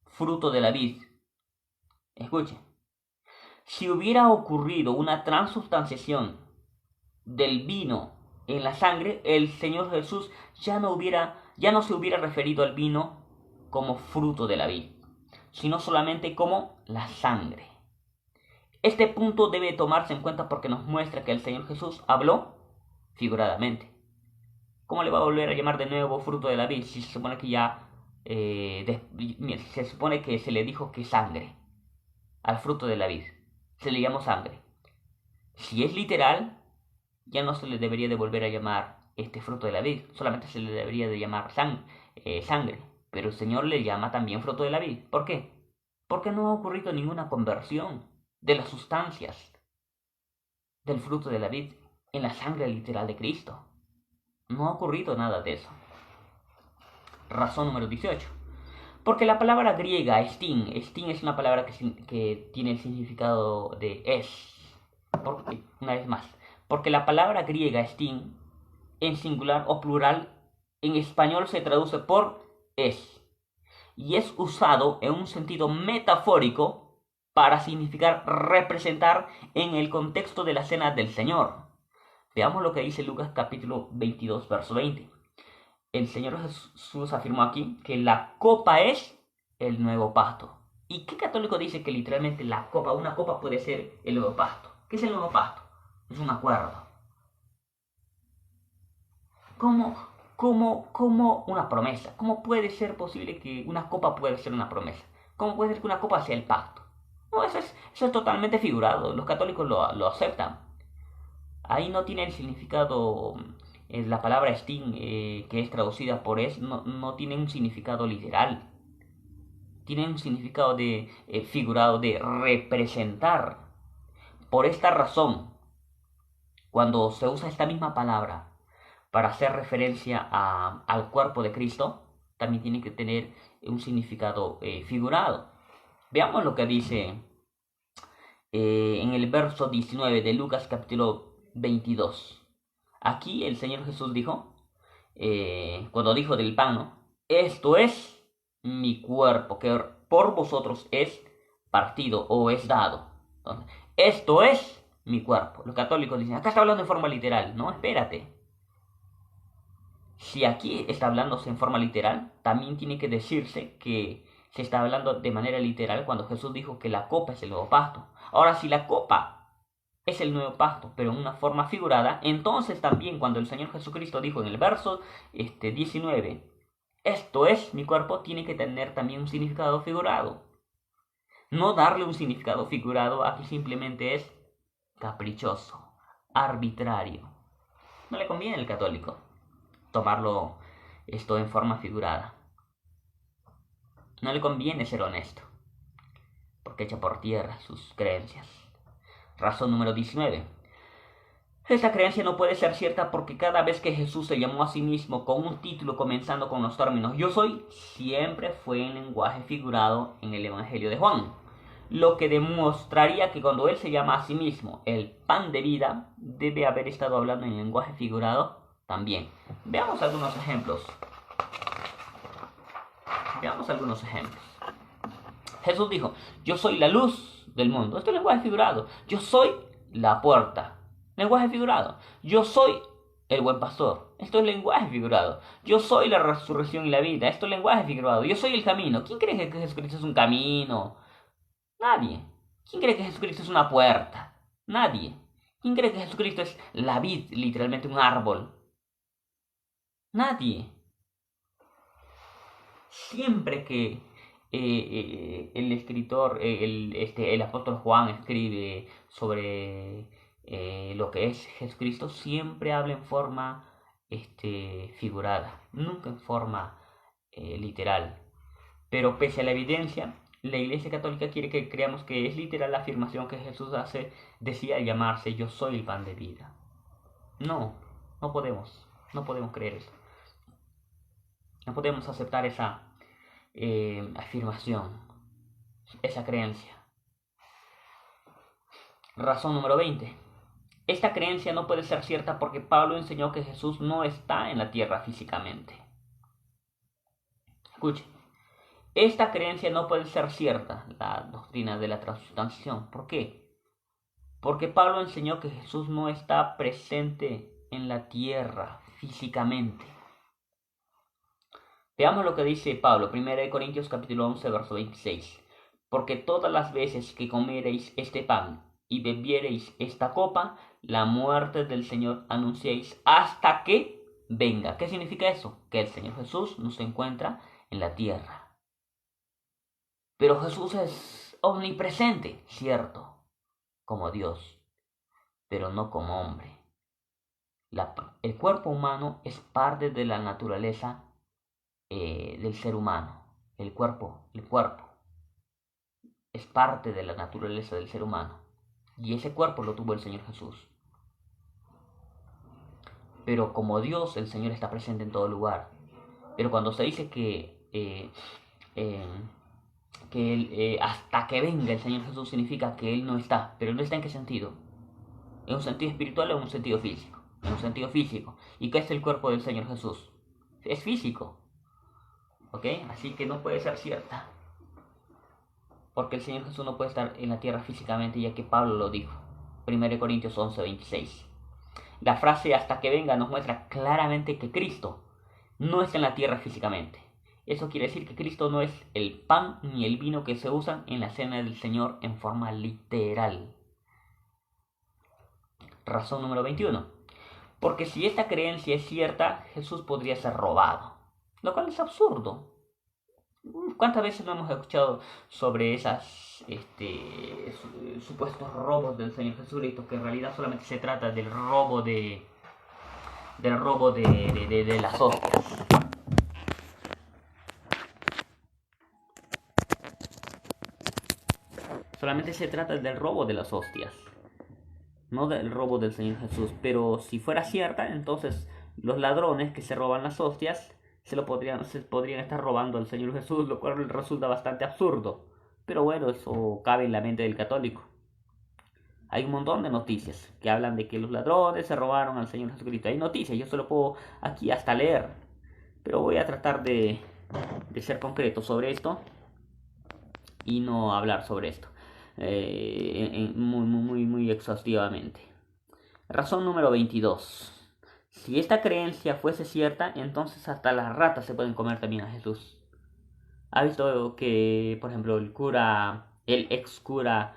Speaker 1: fruto de la vid. Escuchen, si hubiera ocurrido una transubstanciación del vino en la sangre, el Señor Jesús ya no se hubiera referido al vino como fruto de la vid, sino solamente como la sangre. Este punto debe tomarse en cuenta porque nos muestra que el Señor Jesús habló figuradamente. ¿Cómo le va a volver a llamar de nuevo fruto de la vid si se supone que se supone que se le dijo que sangre al fruto de la vid? Se le llamó sangre. Si es literal, ya no se le debería de volver a llamar fruto de la vid, solamente se le debería de llamar sangre. Pero el Señor le llama también fruto de la vid. ¿Por qué? Porque no ha ocurrido ninguna conversión de las sustancias del fruto de la vid en la sangre literal de Cristo. No ha ocurrido nada de eso. Razón número 18. Porque la palabra griega estin es una palabra que tiene el significado de es. Una vez más. Porque la palabra griega estin, en singular o plural, en español se traduce por es. Y es usado en un sentido metafórico para significar representar en el contexto de la cena del Señor. Veamos lo que dice Lucas capítulo 22, verso 20. El Señor Jesús afirmó aquí que la copa es el nuevo pacto. ¿Y qué católico dice que literalmente una copa puede ser el nuevo pacto? ¿Qué es el nuevo pacto? Es un acuerdo. ¿Cómo una promesa? ¿Cómo puede ser posible que una copa pueda ser una promesa? ¿Cómo puede ser que una copa sea el pacto? No, eso es totalmente figurado. Los católicos lo aceptan. Ahí no tiene el significado, la palabra estin, que es traducida por es, no tiene un significado literal. Tiene un significado figurado de representar. Por esta razón, cuando se usa esta misma palabra para hacer referencia al cuerpo de Cristo, también tiene que tener un significado figurado. Veamos lo que dice en el verso 19 de Lucas capítulo 22. Aquí el Señor Jesús dijo, cuando dijo del pan, ¿no? Esto es mi cuerpo, que por vosotros es partido o es dado. Entonces, esto es mi cuerpo. Los católicos dicen, acá está hablando en forma literal. No, espérate. Si aquí está hablándose en forma literal, también tiene que decirse que se está hablando de manera literal cuando Jesús dijo que la copa es el nuevo pacto. Ahora, si la copa es el nuevo pacto, pero en una forma figurada, entonces también cuando el Señor Jesucristo dijo en el verso 19, esto es mi cuerpo, tiene que tener también un significado figurado. No darle un significado figurado aquí simplemente es caprichoso, arbitrario. No le conviene al católico tomarlo esto en forma figurada. No le conviene ser honesto, porque echa por tierra sus creencias. Razón número 19. Esta creencia no puede ser cierta porque cada vez que Jesús se llamó a sí mismo con un título comenzando con los términos yo soy, siempre fue en lenguaje figurado en el Evangelio de Juan. Lo que demostraría que cuando él se llama a sí mismo el pan de vida, debe haber estado hablando en lenguaje figurado también. Veamos algunos ejemplos. Jesús dijo, yo soy la luz del mundo. Esto es lenguaje figurado. Yo soy la puerta. Lenguaje figurado. Yo soy el buen pastor. Esto es lenguaje figurado. Yo soy la resurrección y la vida. Esto es lenguaje figurado. Yo soy el camino. ¿Quién cree que Jesucristo es un camino? Nadie. ¿Quién cree que Jesucristo es una puerta? Nadie. ¿Quién cree que Jesucristo es la vid, literalmente un árbol? Nadie. Siempre que el escritor, el apóstol Juan escribe sobre lo que es Jesucristo, siempre habla en forma figurada, nunca en forma literal. Pero pese a la evidencia, la Iglesia Católica quiere que creamos que es literal la afirmación que Jesús decía al llamarse yo soy el pan de vida. No, no podemos creer eso. No podemos aceptar esa afirmación, esa creencia. Razón número 20. Esta creencia no puede ser cierta porque Pablo enseñó que Jesús no está en la tierra físicamente. Escuche, esta creencia no puede ser cierta, la doctrina de la transustanciación. ¿Por qué? Porque Pablo enseñó que Jesús no está presente en la tierra físicamente. Veamos lo que dice Pablo, 1 Corintios capítulo 11, verso 26. Porque todas las veces que comiereis este pan y bebiereis esta copa, la muerte del Señor anunciéis hasta que venga. ¿Qué significa eso? Que el Señor Jesús no se encuentra en la tierra. Pero Jesús es omnipresente, cierto, como Dios, pero no como hombre. El cuerpo humano es parte de la naturaleza del ser humano. El cuerpo es parte de la naturaleza del ser humano. Y ese cuerpo lo tuvo el Señor Jesús. Pero como Dios, el Señor está presente en todo lugar. Pero cuando se dice que Él, hasta que venga el Señor Jesús, significa que Él no está. ¿Pero no está en qué sentido? ¿En un sentido espiritual o en un sentido físico? En un sentido físico. ¿Y qué es el cuerpo del Señor Jesús? Es físico. ¿Ok? Así que no puede ser cierta. Porque el Señor Jesús no puede estar en la tierra físicamente, ya que Pablo lo dijo. 1 Corintios 11, 26. La frase hasta que venga nos muestra claramente que Cristo no está en la tierra físicamente. Eso quiere decir que Cristo no es el pan ni el vino que se usan en la cena del Señor en forma literal. Razón número 21. Porque si esta creencia es cierta, Jesús podría ser robado. Lo cual es absurdo. ¿Cuántas veces no hemos escuchado sobre esas supuestos robos del Señor Jesucristo, que en realidad solamente se trata del robo de las hostias? Solamente se trata del robo de las hostias, no del robo del Señor Jesús. Pero si fuera cierta, entonces los ladrones que se roban las hostias se podrían estar robando al Señor Jesús, lo cual resulta bastante absurdo. Pero bueno, eso cabe en la mente del católico. Hay un montón de noticias que hablan de que los ladrones se robaron al Señor Jesucristo. Hay noticias, yo solo puedo aquí hasta leer. Pero voy a tratar de ser concreto sobre esto y no hablar sobre esto muy exhaustivamente. Razón número 22. Si esta creencia fuese cierta, entonces hasta las ratas se pueden comer también a Jesús. ¿Ha visto que, por ejemplo, el ex cura,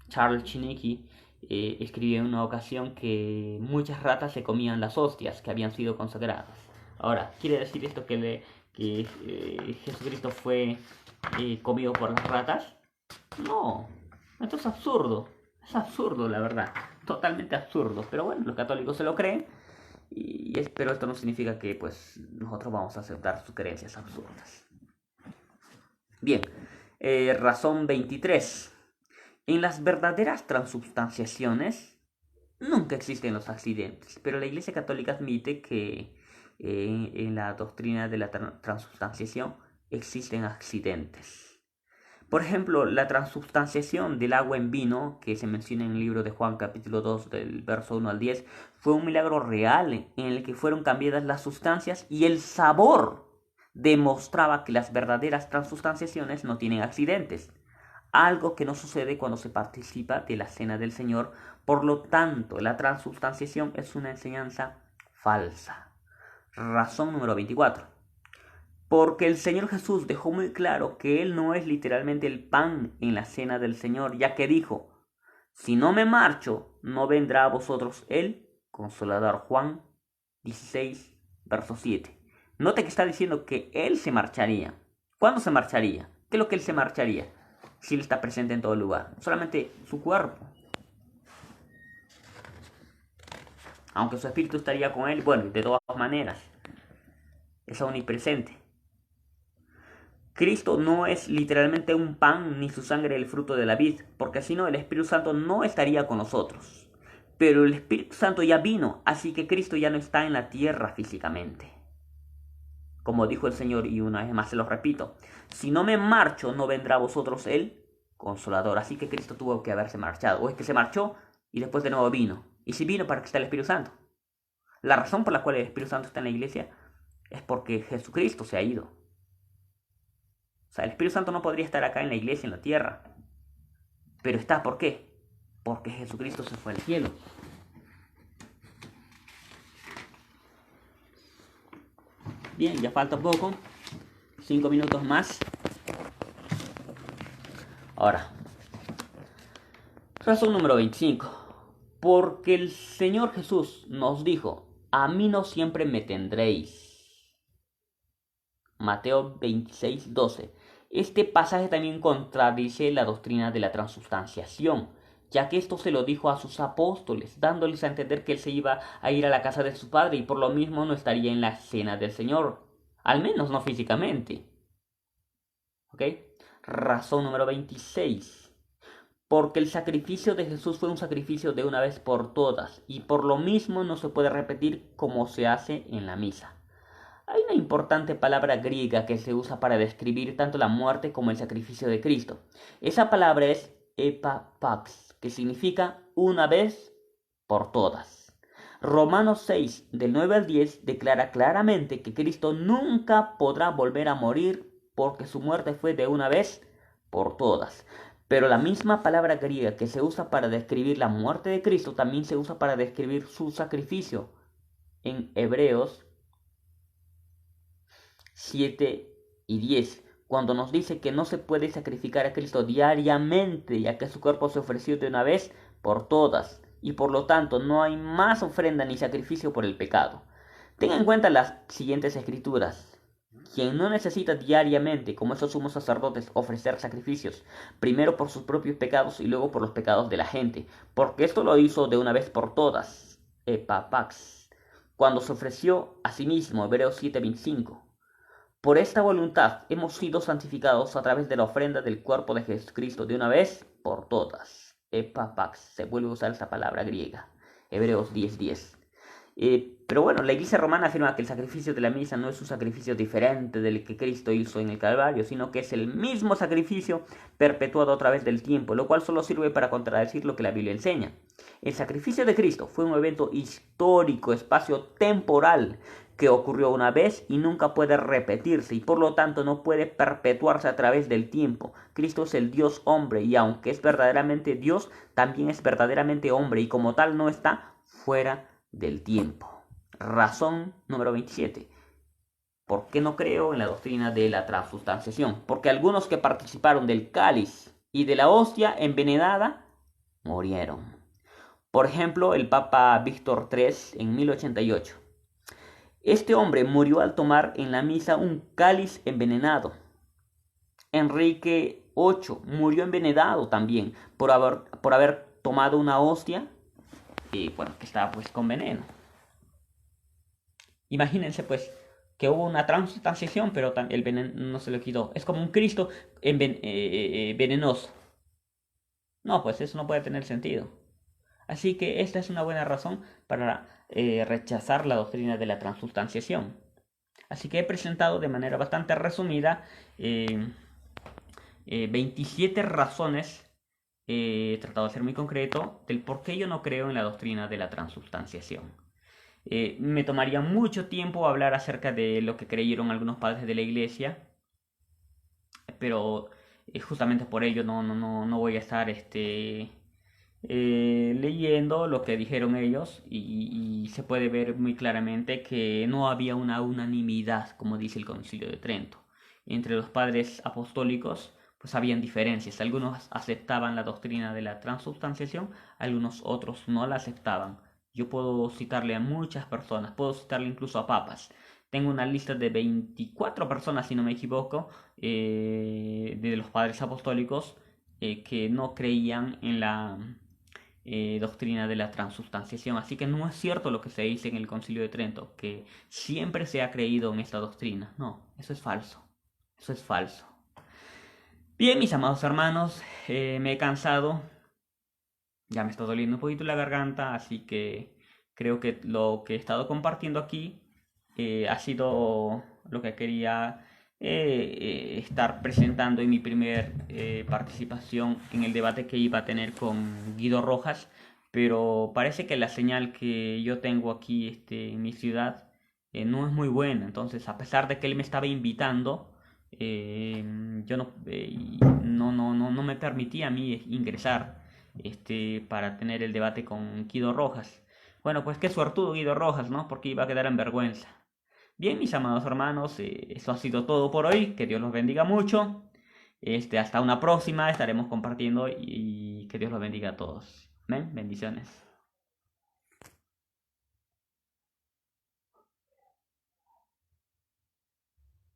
Speaker 1: Charles Chiniki, escribió en una ocasión que muchas ratas se comían las hostias que habían sido consagradas? Ahora, ¿quiere decir esto que Jesucristo fue comido por las ratas? No, esto es absurdo. Es absurdo, la verdad. Totalmente absurdo. Pero bueno, los católicos se lo creen. Pero esto no significa que pues nosotros vamos a aceptar sus creencias absurdas. Bien, razón 23. En las verdaderas transubstanciaciones nunca existen los accidentes, pero la Iglesia Católica admite que en la doctrina de la transubstanciación existen accidentes. Por ejemplo, la transubstanciación del agua en vino, que se menciona en el libro de Juan capítulo 2 del verso 1 al 10, fue un milagro real en el que fueron cambiadas las sustancias y el sabor demostraba que las verdaderas transubstanciaciones no tienen accidentes, algo que no sucede cuando se participa de la cena del Señor. Por lo tanto, la transubstanciación es una enseñanza falsa. Razón número 24. Porque el Señor Jesús dejó muy claro que Él no es literalmente el pan en la cena del Señor, ya que dijo, si no me marcho, no vendrá a vosotros el Consolador. Juan 16, verso 7. Note que está diciendo que Él se marcharía. ¿Cuándo se marcharía? ¿Qué es lo que Él se marcharía? Si Él está presente en todo lugar. Solamente su cuerpo. Aunque su espíritu estaría con Él, bueno, de todas maneras. Es omnipresente. Cristo no es literalmente un pan ni su sangre el fruto de la vid, porque si no el Espíritu Santo no estaría con nosotros. Pero el Espíritu Santo ya vino, así que Cristo ya no está en la tierra físicamente. Como dijo el Señor, y una vez más se lo repito, si no me marcho, no vendrá a vosotros el Consolador. Así que Cristo tuvo que haberse marchado. O es que se marchó y después de nuevo vino. Y si vino, ¿para qué está el Espíritu Santo? La razón por la cual el Espíritu Santo está en la iglesia es porque Jesucristo se ha ido. O sea, el Espíritu Santo no podría estar acá en la iglesia, en la tierra. Pero está, ¿por qué? Porque Jesucristo se fue al cielo. Bien, ya falta poco. 5 minutos más. Ahora, razón número 25. Porque el Señor Jesús nos dijo, a mí no siempre me tendréis. Mateo 26, 12. Este pasaje también contradice la doctrina de la transubstanciación, ya que esto se lo dijo a sus apóstoles, dándoles a entender que él se iba a ir a la casa de su padre y por lo mismo no estaría en la cena del Señor, al menos no físicamente. ¿Ok? Razón número 26. Porque el sacrificio de Jesús fue un sacrificio de una vez por todas, y por lo mismo no se puede repetir como se hace en la misa. Hay una importante palabra griega que se usa para describir tanto la muerte como el sacrificio de Cristo. Esa palabra es epapax, que significa una vez por todas. Romanos 6, del 9 al 10, declara claramente que Cristo nunca podrá volver a morir porque su muerte fue de una vez por todas. Pero la misma palabra griega que se usa para describir la muerte de Cristo también se usa para describir su sacrificio. En Hebreos 7 y 10, cuando nos dice que no se puede sacrificar a Cristo diariamente, ya que su cuerpo se ofreció de una vez por todas, y por lo tanto no hay más ofrenda ni sacrificio por el pecado. Tenga en cuenta las siguientes escrituras. Quien no necesita diariamente, como esos sumos sacerdotes, ofrecer sacrificios, primero por sus propios pecados y luego por los pecados de la gente, porque esto lo hizo de una vez por todas, epapax, cuando se ofreció a sí mismo, Hebreos 7:25. Por esta voluntad hemos sido santificados a través de la ofrenda del cuerpo de Jesucristo de una vez por todas. Epapax, se vuelve a usar esta palabra griega. Hebreos 10:10. Pero bueno, la Iglesia romana afirma que el sacrificio de la misa no es un sacrificio diferente del que Cristo hizo en el Calvario, sino que es el mismo sacrificio perpetuado a través del tiempo, lo cual solo sirve para contradecir lo que la Biblia enseña. El sacrificio de Cristo fue un evento histórico, espacio-temporal, que ocurrió una vez y nunca puede repetirse y por lo tanto no puede perpetuarse a través del tiempo. Cristo es el Dios hombre y aunque es verdaderamente Dios, también es verdaderamente hombre y como tal no está fuera del tiempo. Razón número 27. ¿Por qué no creo en la doctrina de la transubstanciación? Porque algunos que participaron del cáliz y de la hostia envenenada murieron. Por ejemplo, el Papa Víctor III en 1088. Este hombre murió al tomar en la misa un cáliz envenenado. Enrique VIII murió envenenado también por haber tomado una hostia que estaba pues con veneno. Imagínense pues que hubo una transubstanciación, pero el veneno no se lo quitó. Es como un Cristo venenoso. No, pues eso no puede tener sentido. Así que esta es una buena razón para rechazar la doctrina de la transubstanciación. Así que he presentado de manera bastante resumida 27 razones, he tratado de ser muy concreto, del por qué yo no creo en la doctrina de la transubstanciación. Me tomaría mucho tiempo hablar acerca de lo que creyeron algunos padres de la iglesia, pero justamente por ello no voy a estar leyendo lo que dijeron ellos y se puede ver muy claramente que no había una unanimidad, como dice el Concilio de Trento. Entre los padres apostólicos pues habían diferencias. Algunos aceptaban la doctrina de la transubstanciación, algunos otros no la aceptaban. Yo puedo citarle a muchas personas, puedo citarle incluso a papas. Tengo una lista de 24 personas, si no me equivoco, de los padres apostólicos que no creían en la doctrina de la transubstanciación. Así que no es cierto lo que se dice en el Concilio de Trento, que siempre se ha creído en esta doctrina. No, eso es falso. Eso es falso. Bien, mis amados hermanos, me he cansado. Ya me está doliendo un poquito la garganta, así que creo que lo que he estado compartiendo aquí ha sido lo que quería estar presentando en mi primer participación en el debate que iba a tener con Guido Rojas, pero parece que la señal que yo tengo aquí en mi ciudad no es muy buena. Entonces, a pesar de que él me estaba invitando, yo no me permitía a mí ingresar para tener el debate con Guido Rojas. Bueno, pues qué suertudo Guido Rojas, ¿no? Porque iba a quedar en vergüenza. Bien, mis amados hermanos, eso ha sido todo por hoy. Que Dios los bendiga mucho. Hasta una próxima, estaremos compartiendo y que Dios los bendiga a todos. Amén. Bendiciones.